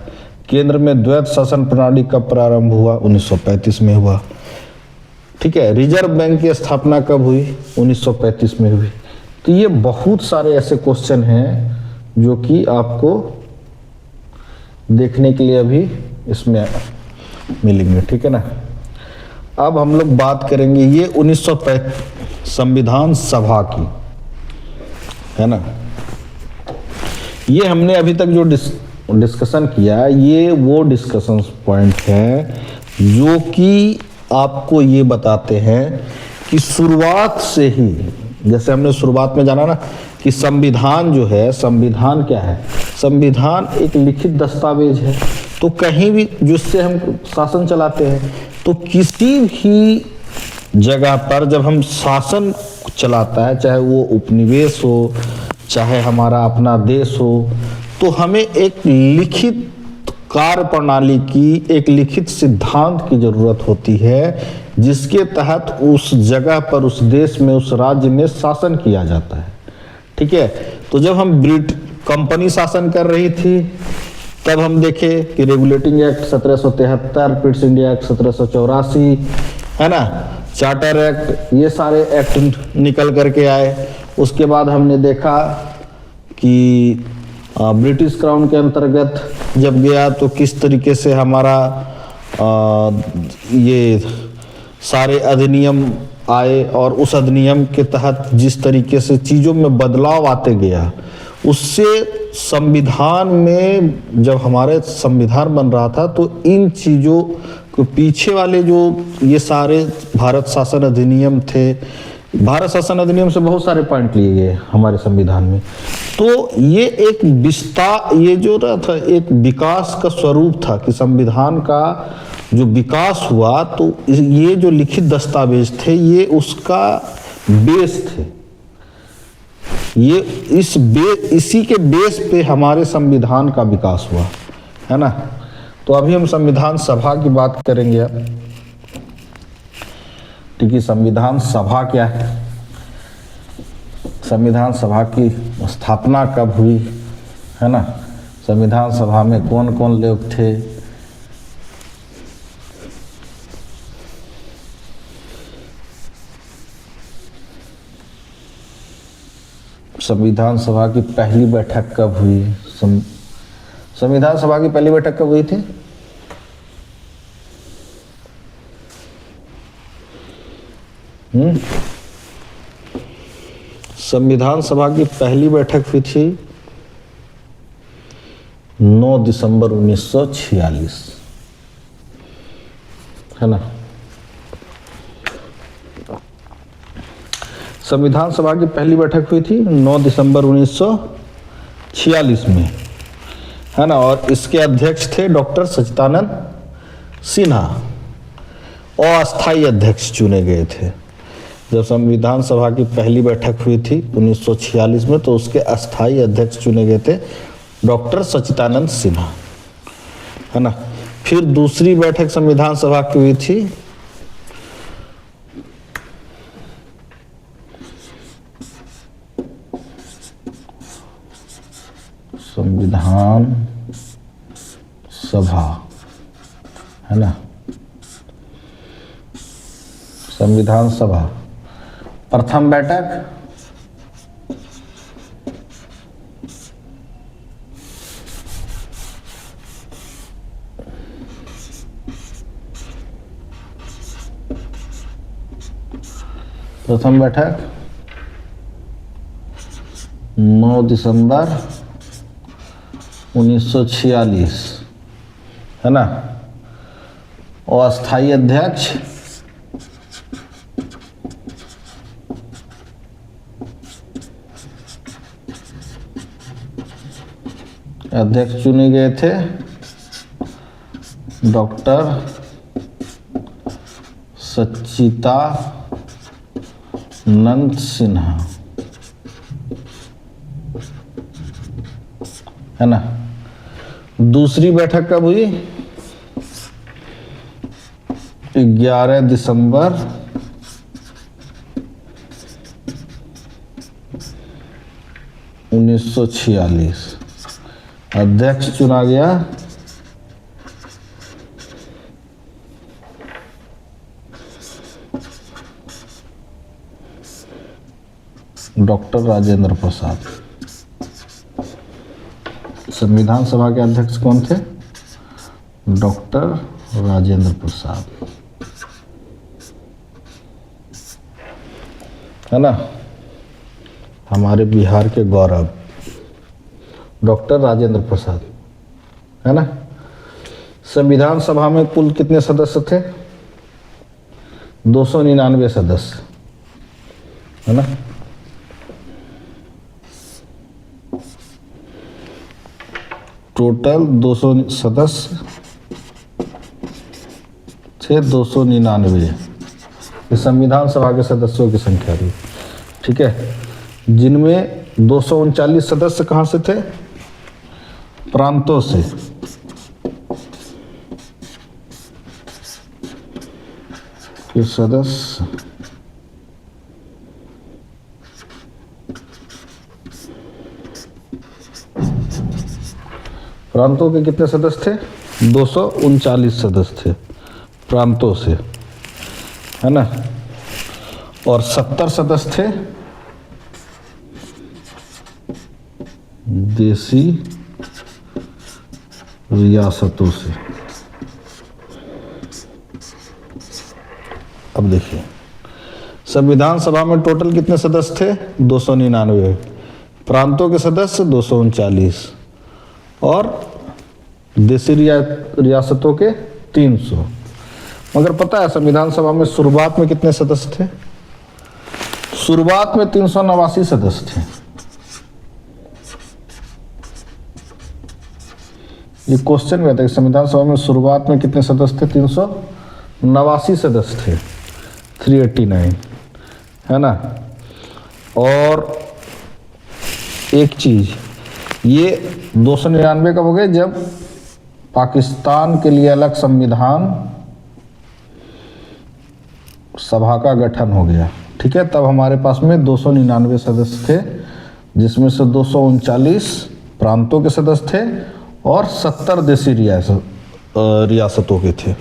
केंद्र में द्वैत शासन प्रणाली कब प्रारंभ हुआ? 1935 में हुआ। ठीक है। रिजर्व बैंक की स्थापना कब हुई? 1935 में हुई। तो ये बहुत सारे ऐसे क्वेश्चन हैं जो कि आपको देखने के लिए अभी इसमें मिलेंगे। ठीक है ना। अब हम लोग बात करेंगे ये 1935 संविधान सभा की, है ना। ये हमने अभी तक जो डिस्कशन किया, ये वो डिस्कशन पॉइंट है जो कि आपको ये बताते हैं कि शुरुआत से ही, जैसे हमने शुरुआत में जाना ना कि संविधान जो है, संविधान क्या है? संविधान एक लिखित दस्तावेज है। तो कहीं भी जिससे हम शासन चलाते हैं, तो किसी भी जगह पर जब हम शासन चलाता है, चाहे वो उपनिवेश हो, चाहे हमारा अपना देश हो, तो हमें एक लिखित कार्य प्रणाली की, एक लिखित सिद्धांत की जरूरत होती है जिसके तहत उस जगह पर, उस देश में, उस राज्य में शासन किया जाता है। ठीक है। तो जब हम कंपनी शासन कर रही थी तब हम देखे कि regulating act 1773, Pitt's India act 1784, है ना, चार्टर एक्ट, ये सारे एक्ट निकल करके आए। उसके बाद हमने देखा कि ब्रिटिश क्राउन के अंतर्गत जब गया तो किस तरीके से हमारा ये सारे अधिनियम आए और उस अधिनियम के तहत जिस तरीके से चीज़ों में बदलाव आते गया, उससे संविधान में, जब हमारे संविधान बन रहा था तो इन चीज़ों के पीछे वाले जो ये सारे भारत शासन अधिनियम थे, भारत शासन अधिनियम से बहुत सारे पॉइंट लिए गए हमारे संविधान में। तो ये एक विस्तार, ये जो रहा था एक विकास का स्वरूप था कि संविधान का जो विकास हुआ, तो ये जो लिखित दस्तावेज थे ये उसका बेस थे। ये इसी के बेस पे हमारे संविधान का विकास हुआ, है ना। तो अभी हम संविधान सभा की बात करेंगे अब। ठीक है। संविधान सभा क्या है? संविधान सभा की स्थापना कब हुई, है ना। संविधान सभा में कौन कौन लोग थे, संविधान सभा की पहली बैठक कब हुई? संविधान सभा की पहली बैठक कब हुई थी? संविधान सभा की पहली बैठक हुई थी 9 दिसंबर 1946, है ना। संविधान सभा की पहली बैठक हुई थी 9 दिसंबर 1946 में, है ना। और इसके अध्यक्ष थे डॉक्टर सच्चिदानंद सिन्हा, अस्थायी अध्यक्ष चुने गए थे। जब संविधान सभा की पहली बैठक हुई थी 1946 में, तो उसके अस्थायी अध्यक्ष चुने गए थे डॉक्टर सच्चिदानंद सिन्हा, है ना। फिर दूसरी बैठक संविधान सभा की हुई थी संविधान सभा, है ना। संविधान सभा प्रथम बैठक प्रथम बैठक 9 दिसंबर 1946, है ना। और अस्थायी अध्यक्ष चुने गए थे डॉक्टर सच्चिदानंद सिन्हा, है ना। दूसरी बैठक कब हुई? 11 दिसंबर 1946। अध्यक्ष चुना गया डॉक्टर राजेंद्र प्रसाद। संविधान सभा के अध्यक्ष कौन थे? डॉक्टर राजेंद्र प्रसाद, है ना। हमारे बिहार के गौरव डॉक्टर राजेंद्र प्रसाद, है ना। संविधान सभा में कुल कितने सदस्य थे? 299 सदस्य, है ना। टोटल 200 सदस्य थे, 299। ये संविधान सभा के सदस्यों की संख्या थी, ठीक है। जिनमें 239 सदस्य कहाँ से थे? प्रांतों से। ये सदस्य प्रांतों के कितने सदस्य थे? 239 सदस्य थे प्रांतों से, है ना। और 70 सदस्य थे देसी रियासतों से। अब देखिए, संविधान सभा में टोटल कितने सदस्य थे? 299। प्रांतों के सदस्य 239 और देसी रियासतों के 300। मगर पता है संविधान सभा में शुरुआत में कितने सदस्य थे? शुरुआत में 389 सदस्य थे। ये क्वेश्चन में आता है कि संविधान सभा में शुरुआत में कितने सदस्य थे? 389 सदस्य थे, 389, है ना। और एक चीज, ये 299 कब हो गए? जब पाकिस्तान के लिए अलग संविधान सभा का गठन हो गया, ठीक है। तब हमारे पास में 299 सदस्य थे, जिसमें से 239 प्रांतों के सदस्य थे और 70 देसी रियासतों के थे।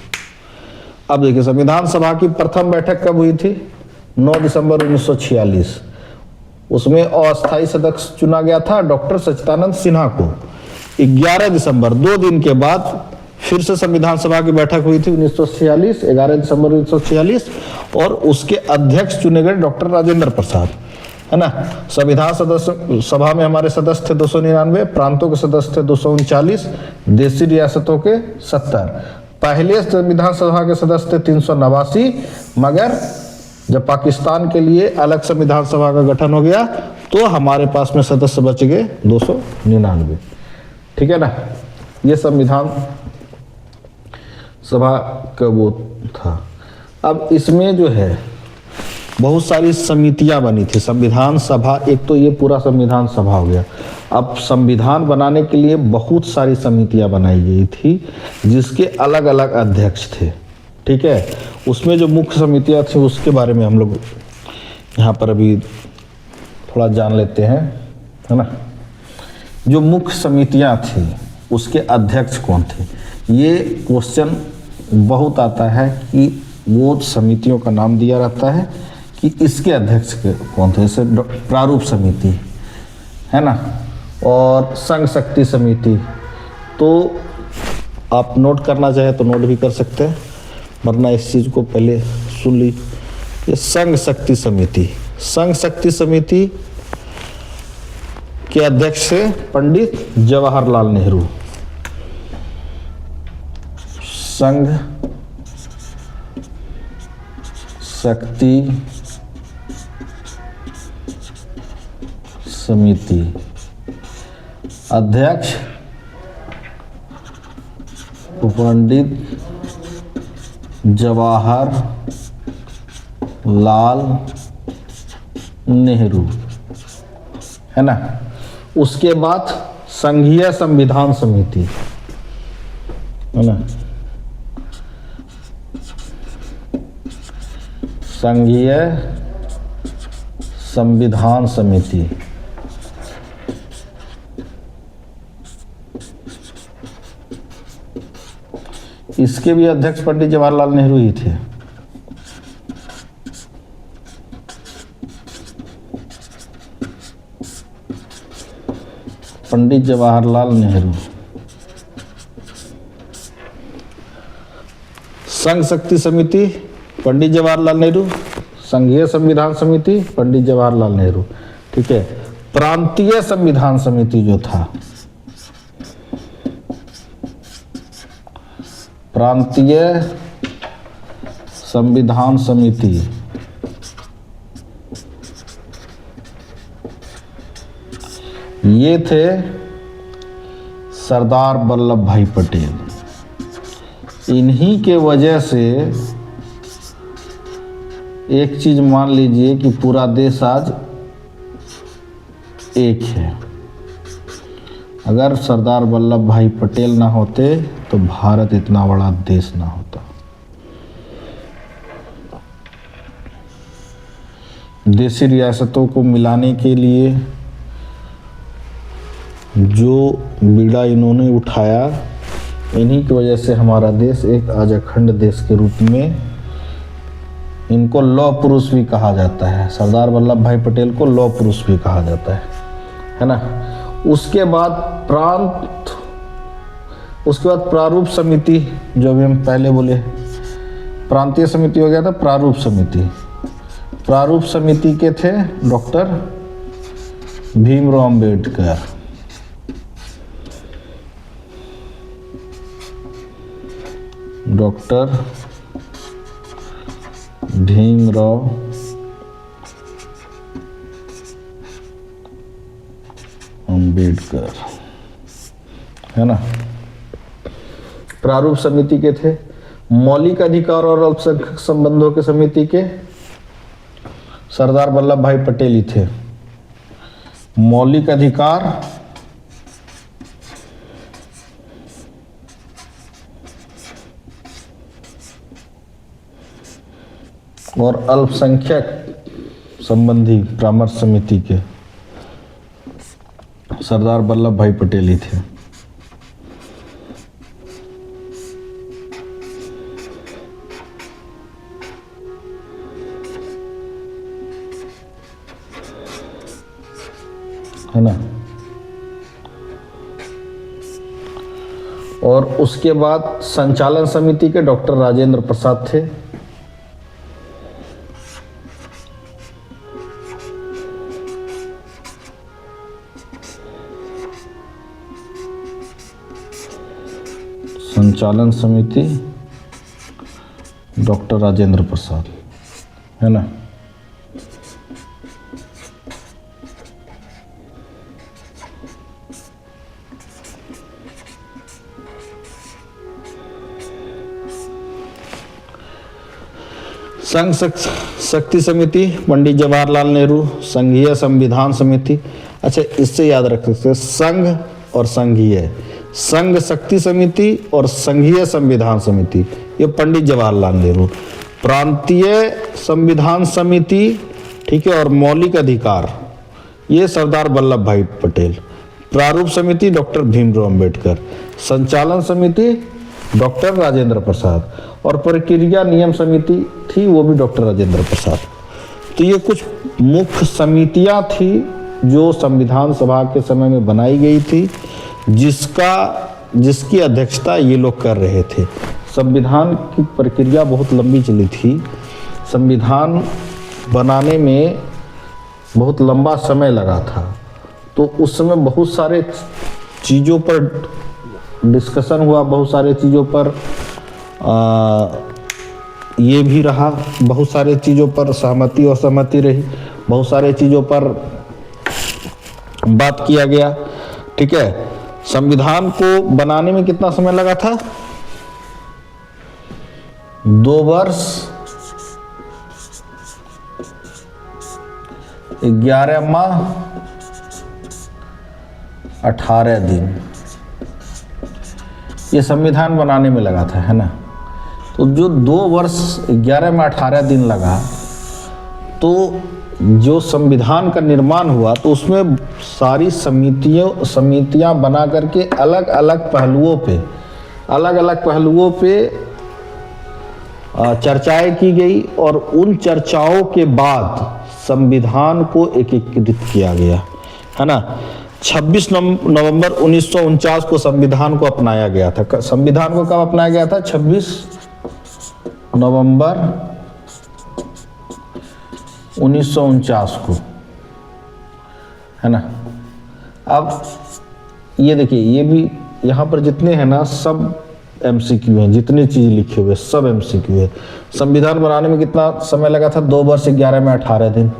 अब देखिए, संविधान सभा की प्रथम बैठक कब हुई थी? 9 दिसंबर 1946। उसमें अस्थायी सदस्य चुना गया था डॉक्टर सच्चिदानंद सिन्हा को। 11 दिसंबर 2 दिन के बाद फिर से संविधान सभा की बैठक हुई थी 1946, 11 दिसंबर 1946, और उसके अध्यक्ष चुने गए डॉक्टर राजेंद्र प्रसाद, है ना। संविधान सदस्य सभा में हमारे सदस्य थे 299, प्रांतों के सदस्य थे 239, देशी रियासतों के 70। पहले संविधान सभा के सदस्य थे 389, मगर जब पाकिस्तान के लिए अलग संविधान सभा का गठन हो गया तो हमारे पास में सदस्य बच गए 299। ठीक है ना, ये संविधान सभा का वो था। अब इसमें जो है बहुत सारी समितियां बनी थी। संविधान सभा, एक तो ये पूरा संविधान सभा हो गया। अब संविधान बनाने के लिए बहुत सारी समितियां बनाई गई थी जिसके अलग अलग अध्यक्ष थे। ठीक है, उसमें जो मुख्य समितियां थी उसके बारे में हम लोग यहाँ पर अभी थोड़ा जान लेते हैं, है ना। जो मुख्य समितियां थी उसके अध्यक्ष कौन थे, ये क्वेश्चन बहुत आता है कि वो समितियों का नाम दिया रहता है कि इसके अध्यक्ष कौन थे। जैसे प्रारूप समिति, है ना, और संघ शक्ति समिति। तो आप नोट करना चाहे तो नोट भी कर सकते हैं, वरना इस चीज़ को पहले सुन ली। ये संघ शक्ति समिति, संघ शक्ति समिति के अध्यक्ष थे पंडित जवाहरलाल नेहरू। संघ शक्ति समिति अध्यक्ष पंडित जवाहरलाल नेहरू, है ना। उसके बाद संघीय संविधान समिति, है ना, संघीय संविधान समिति। इसके भी अध्यक्ष पंडित जवाहरलाल नेहरू ही थे। पंडित जवाहरलाल नेहरू। संघ शक्ति समिति पंडित जवाहरलाल नेहरू, संघीय संविधान समिति पंडित जवाहरलाल नेहरू। ठीक है, प्रांतीय संविधान समिति जो था, प्रांतीय संविधान समिति, ये थे सरदार वल्लभ भाई पटेल। इन्हीं के वजह से एक चीज मान लीजिए कि पूरा देश आज एक है। अगर सरदार वल्लभ भाई पटेल ना होते तो भारत इतना बड़ा देश ना होता। देशी रियासतों को मिलाने के लिए जो बीड़ा इन्होंने उठाया, इन्हीं की वजह से हमारा देश एक आज अखंड देश के रूप में, इनको लौह पुरुष भी कहा जाता है। सरदार वल्लभ भाई पटेल को लौह पुरुष भी कहा जाता है ना। उसके बाद प्रारूप समिति, जो अभी हम पहले बोले, प्रांतीय समिति हो गया था प्रारूप समिति। प्रारूप समिति के थे डॉक्टर भीमराव अंबेडकर। डॉक्टर भीमराव अंबेडकर, है ना। प्रारूप समिति के थे मौलिक अधिकार और अल्पसंख्यक संबंधों के समिति के सरदार वल्लभ भाई पटेल ही थे। मौलिक अधिकार और अल्पसंख्यक संबंधी परामर्श समिति के सरदार वल्लभ भाई पटेल ही थे। है ना। और उसके बाद संचालन समिति के डॉक्टर राजेंद्र प्रसाद थे। संचालन समिति डॉक्टर राजेंद्र प्रसाद, है ना। संघ शक्ति समिति पंडित जवाहरलाल नेहरू, संघीय संविधान समिति। अच्छा, इससे याद रख सकते हैं संघ और संघीय, संघ शक्ति समिति और संघीय संविधान समिति, ये पंडित जवाहरलाल नेहरू। प्रांतीय संविधान समिति, ठीक है, और मौलिक अधिकार, ये सरदार वल्लभ भाई पटेल। प्रारूप समिति डॉक्टर भीमराव अंबेडकर। संचालन समिति डॉक्टर राजेंद्र प्रसाद। और प्रक्रिया नियम समिति थी, वो भी डॉक्टर राजेंद्र प्रसाद। तो ये कुछ मुख्य समितियां थी जो संविधान सभा के समय में बनाई गई थी, जिसकी अध्यक्षता ये लोग कर रहे थे। संविधान की प्रक्रिया बहुत लंबी चली थी। संविधान बनाने में बहुत लंबा समय लगा था, तो उस समय बहुत सारे चीज़ों पर डिस्कशन हुआ, बहुत सारे चीज़ों पर ये भी रहा, बहुत सारे चीज़ों पर सहमति और असहमति रही, बहुत सारे चीज़ों पर बात किया गया, ठीक है। संविधान को बनाने में कितना समय लगा था? 2 वर्ष 11 माह 18 दिन, ये संविधान बनाने में लगा था, है ना। तो जो 2 वर्ष 11 में 18 दिन लगा, तो जो संविधान का निर्माण हुआ, तो उसमें सारी समितियां बना करके अलग अलग पहलुओं पे चर्चाएं की गई, और उन चर्चाओं के बाद संविधान को एकीकृत किया गया, है ना। 26 नवंबर 1949 को संविधान को अपनाया गया था। संविधान को कब अपनाया गया था? 26 नवंबर 1949 को, है ना। अब ये देखिए, ये भी यहाँ पर जितने हैं ना, सब एमसीक्यू हैं, जितने चीज लिखे हुए सब एमसीक्यू है। संविधान बनाने में कितना समय लगा था? 2 वर्ष 11 में 18 दिन।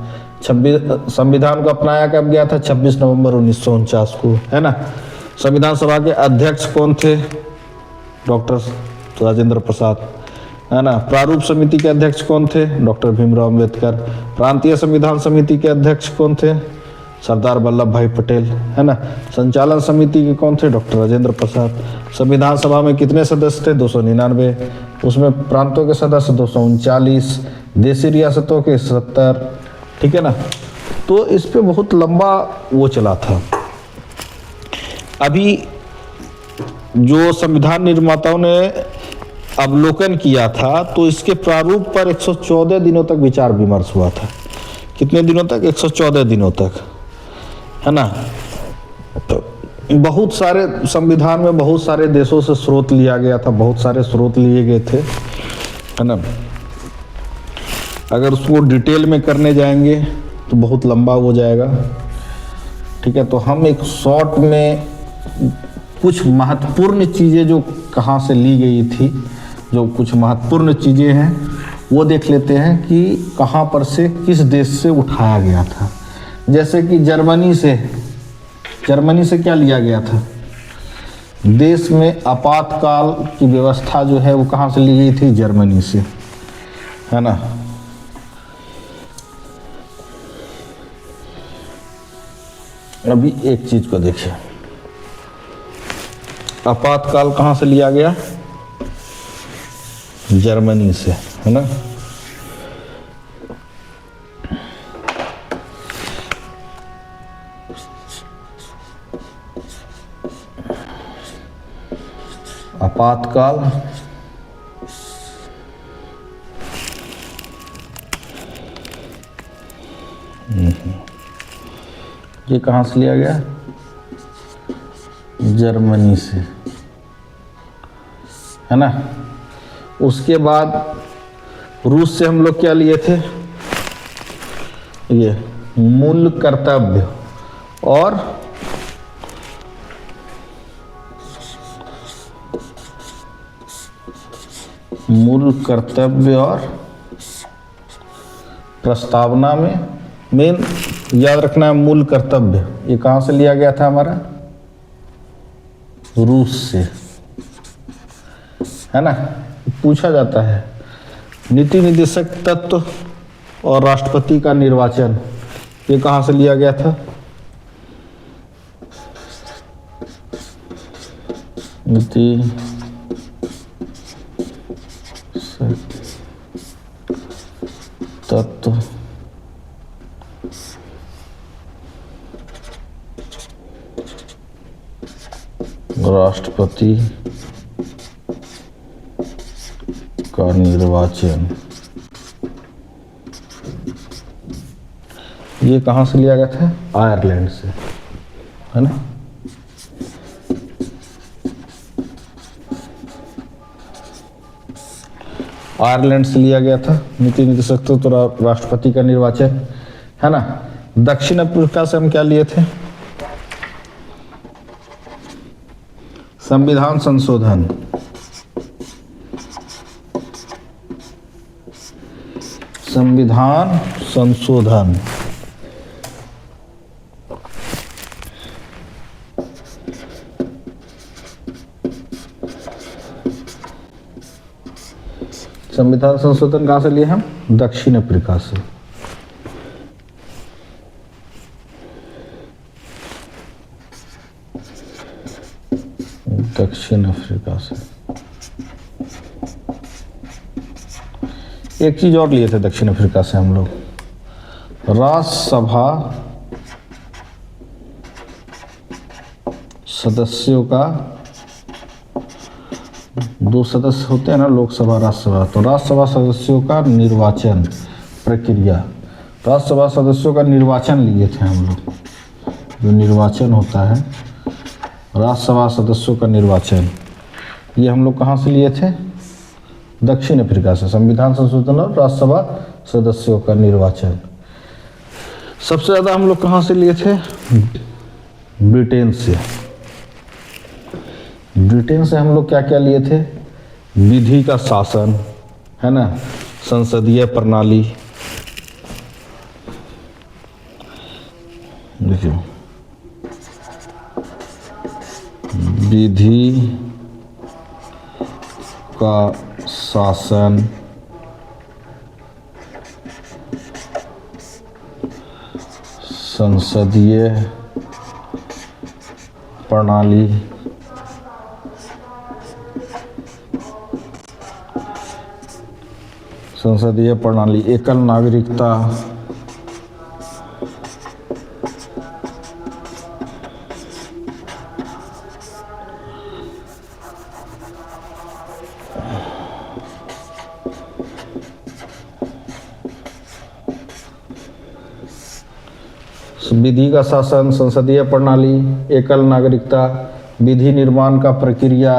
संविधान को अपनाया कब गया था? 26 नवंबर 1949 को, है ना। संविधान सभा के अध्यक्ष कौन थे? डॉक्टर राजेंद्र प्रसाद, है ना। प्रारूप समिति के अध्यक्ष कौन थे? डॉक्टर भीमराव अंबेडकर। प्रांतीय संविधान समिति के अध्यक्ष कौन थे? सरदार वल्लभ भाई पटेल, है ना। संचालन समिति के कौन थे? डॉक्टर राजेंद्र प्रसाद। संविधान सभा में कितने सदस्य थे? 299। उसमें प्रांतों के सदस्य 239, देशी रियासतों के 70, ठीक है ना। तो इस पे बहुत लंबा वो चला था। अभी जो संविधान निर्माताओं ने अवलोकन किया था, तो इसके प्रारूप पर 114 दिनों तक विचार विमर्श हुआ था। कितने दिनों तक? 114 दिनों तक, है ना। तो बहुत सारे संविधान में बहुत सारे देशों से स्रोत लिया गया था, बहुत सारे स्रोत लिए गए थे, है ना। अगर उसको डिटेल में करने जाएंगे तो बहुत लंबा हो जाएगा, ठीक है। तो हम एक शॉर्ट में कुछ महत्वपूर्ण चीज़ें जो कहाँ से ली गई थी, जो कुछ महत्वपूर्ण चीज़ें हैं वो देख लेते हैं कि कहाँ पर से, किस देश से उठाया गया था। जैसे कि जर्मनी से क्या लिया गया था? देश में आपातकाल की व्यवस्था जो है वो कहाँ से ली गई थी? जर्मनी से, है ना। अभी एक चीज को देखिए, आपातकाल कहाँ से लिया गया? जर्मनी से, है ना। आपातकाल ये कहाँ से लिया गया? जर्मनी से, है ना। उसके बाद रूस से हम लोग क्या लिए थे? ये मूल कर्तव्य और प्रस्तावना में मेन याद रखना है मूल कर्तव्य। ये कहाँ से लिया गया था हमारा? रूस से, है ना। पूछा जाता है नीति निर्देशक तत्व और राष्ट्रपति का निर्वाचन, ये कहाँ से लिया गया था? नीति तत्व राष्ट्रपति का निर्वाचन, ये कहाँ से लिया गया था? आयरलैंड से, है ना। आयरलैंड से लिया गया था नीति निर्देशक तो राष्ट्रपति का निर्वाचन, है ना। दक्षिण अफ्रीका से हम क्या लिए थे? संविधान संशोधन। संविधान संशोधन संविधान संशोधन कहाँ से लिए हम? दक्षिण अफ्रीका से। दक्षिण अफ्रीका से एक चीज और लिए थे दक्षिण अफ्रीका से हम लोग, राज्यसभा सदस्यों का, 2 सदस्य होते हैं ना लोकसभा राज्यसभा, तो राज्यसभा सदस्यों का निर्वाचन प्रक्रिया, राज्यसभा सदस्यों का निर्वाचन लिए थे हम लोग। जो निर्वाचन होता है राज्यसभा सदस्यों का निर्वाचन, ये हम लोग कहाँ से लिए थे? दक्षिण अफ्रीका से। संविधान संशोधन और राज्यसभा सदस्यों का निर्वाचन सबसे ज़्यादा हम लोग कहाँ से लिए थे? ब्रिटेन से। ब्रिटेन से हम लोग क्या क्या लिए थे? विधि का शासन, है ना, संसदीय प्रणाली, देखिए विधि का शासन, संसदीय प्रणाली, संसदीय प्रणाली, एकल नागरिकता, विधि का शासन, संसदीय प्रणाली, एकल नागरिकता, विधि निर्माण का प्रक्रिया,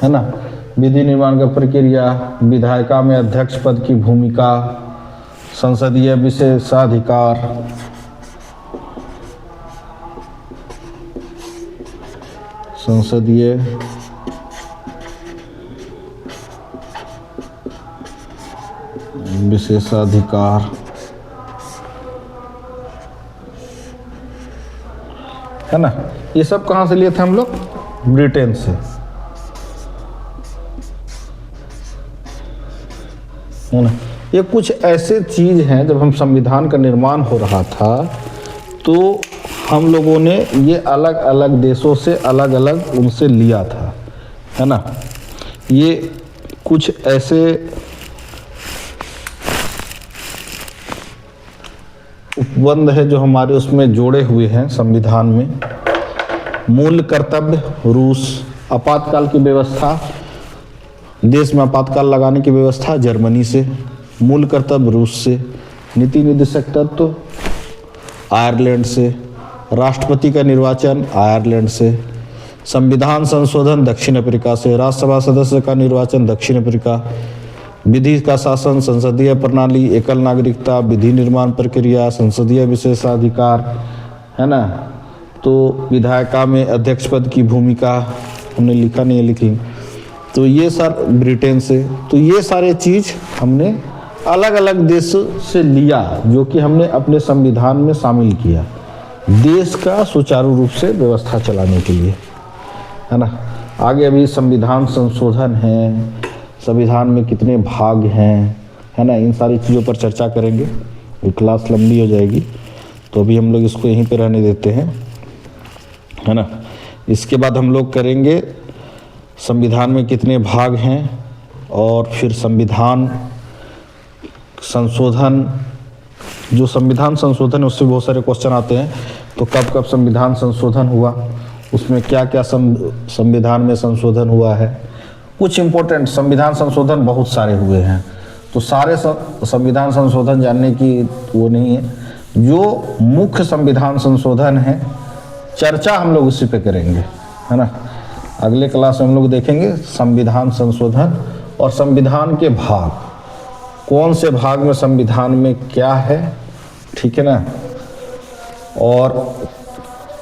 है ना, विधि निर्माण का प्रक्रिया, विधायिका में अध्यक्ष पद की भूमिका, संसदीय विशेषाधिकार, संसदीय विशेषाधिकार, है ना। ये सब कहाँ से लिए थे हम लोग? ब्रिटेन से, है ना। ये कुछ ऐसे चीज हैं, जब हम संविधान का निर्माण हो रहा था तो हम लोगों ने ये अलग अलग देशों से अलग अलग उनसे लिया था, है ना। ये कुछ ऐसे उपबंध है जो हमारे उसमें जोड़े हुए हैं संविधान में, मूल कर्तव्य रूस, आपातकाल की व्यवस्था, देश में आपातकाल लगाने की व्यवस्था जर्मनी से, मूल कर्तव्य रूस से, नीति निर्देशक तत्व आयरलैंड से, राष्ट्रपति का निर्वाचन आयरलैंड से, संविधान संशोधन दक्षिण अफ्रीका से, राज्यसभा सदस्य का निर्वाचन दक्षिण अफ्रीका, विधि का शासन, संसदीय प्रणाली, एकल नागरिकता, विधि निर्माण प्रक्रिया, संसदीय विशेषाधिकार, है ना। तो विधायिका में अध्यक्ष पद की भूमिका हमने लिखा नहीं है, लिखी। तो ये सर ब्रिटेन से, तो ये सारे चीज़ हमने अलग अलग देश से लिया, जो कि हमने अपने संविधान में शामिल किया देश का सुचारू रूप से व्यवस्था चलाने के लिए, है ना। आगे अभी संविधान संशोधन है, संविधान में कितने भाग हैं, है ना, इन सारी चीज़ों पर चर्चा करेंगे। ये क्लास लंबी हो जाएगी, तो अभी हम लोग इसको यहीं पे रहने देते हैं, है ना। इसके बाद हम लोग करेंगे संविधान में कितने भाग हैं, और फिर संविधान संशोधन, जो संविधान संशोधन है उससे बहुत सारे क्वेश्चन आते हैं। तो कब कब संविधान संशोधन हुआ, उसमें क्या क्या संविधान में संशोधन हुआ है, कुछ इम्पोर्टेंट संविधान संशोधन बहुत सारे हुए हैं। तो सारे संविधान संशोधन जानने की वो नहीं है, जो मुख्य संविधान संशोधन है चर्चा हम लोग उसी पे करेंगे, है ना। अगले क्लास में हम लोग देखेंगे संविधान संशोधन और संविधान के भाग, कौन से भाग में संविधान में क्या है, ठीक है ना, और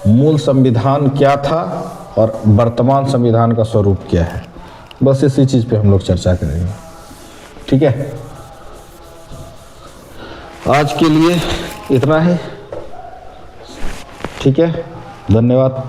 मूल संविधान क्या था और वर्तमान संविधान का स्वरूप क्या है। बस इसी चीज़ पे हम लोग चर्चा करेंगे, ठीक है। आज के लिए इतना ही, ठीक है, धन्यवाद।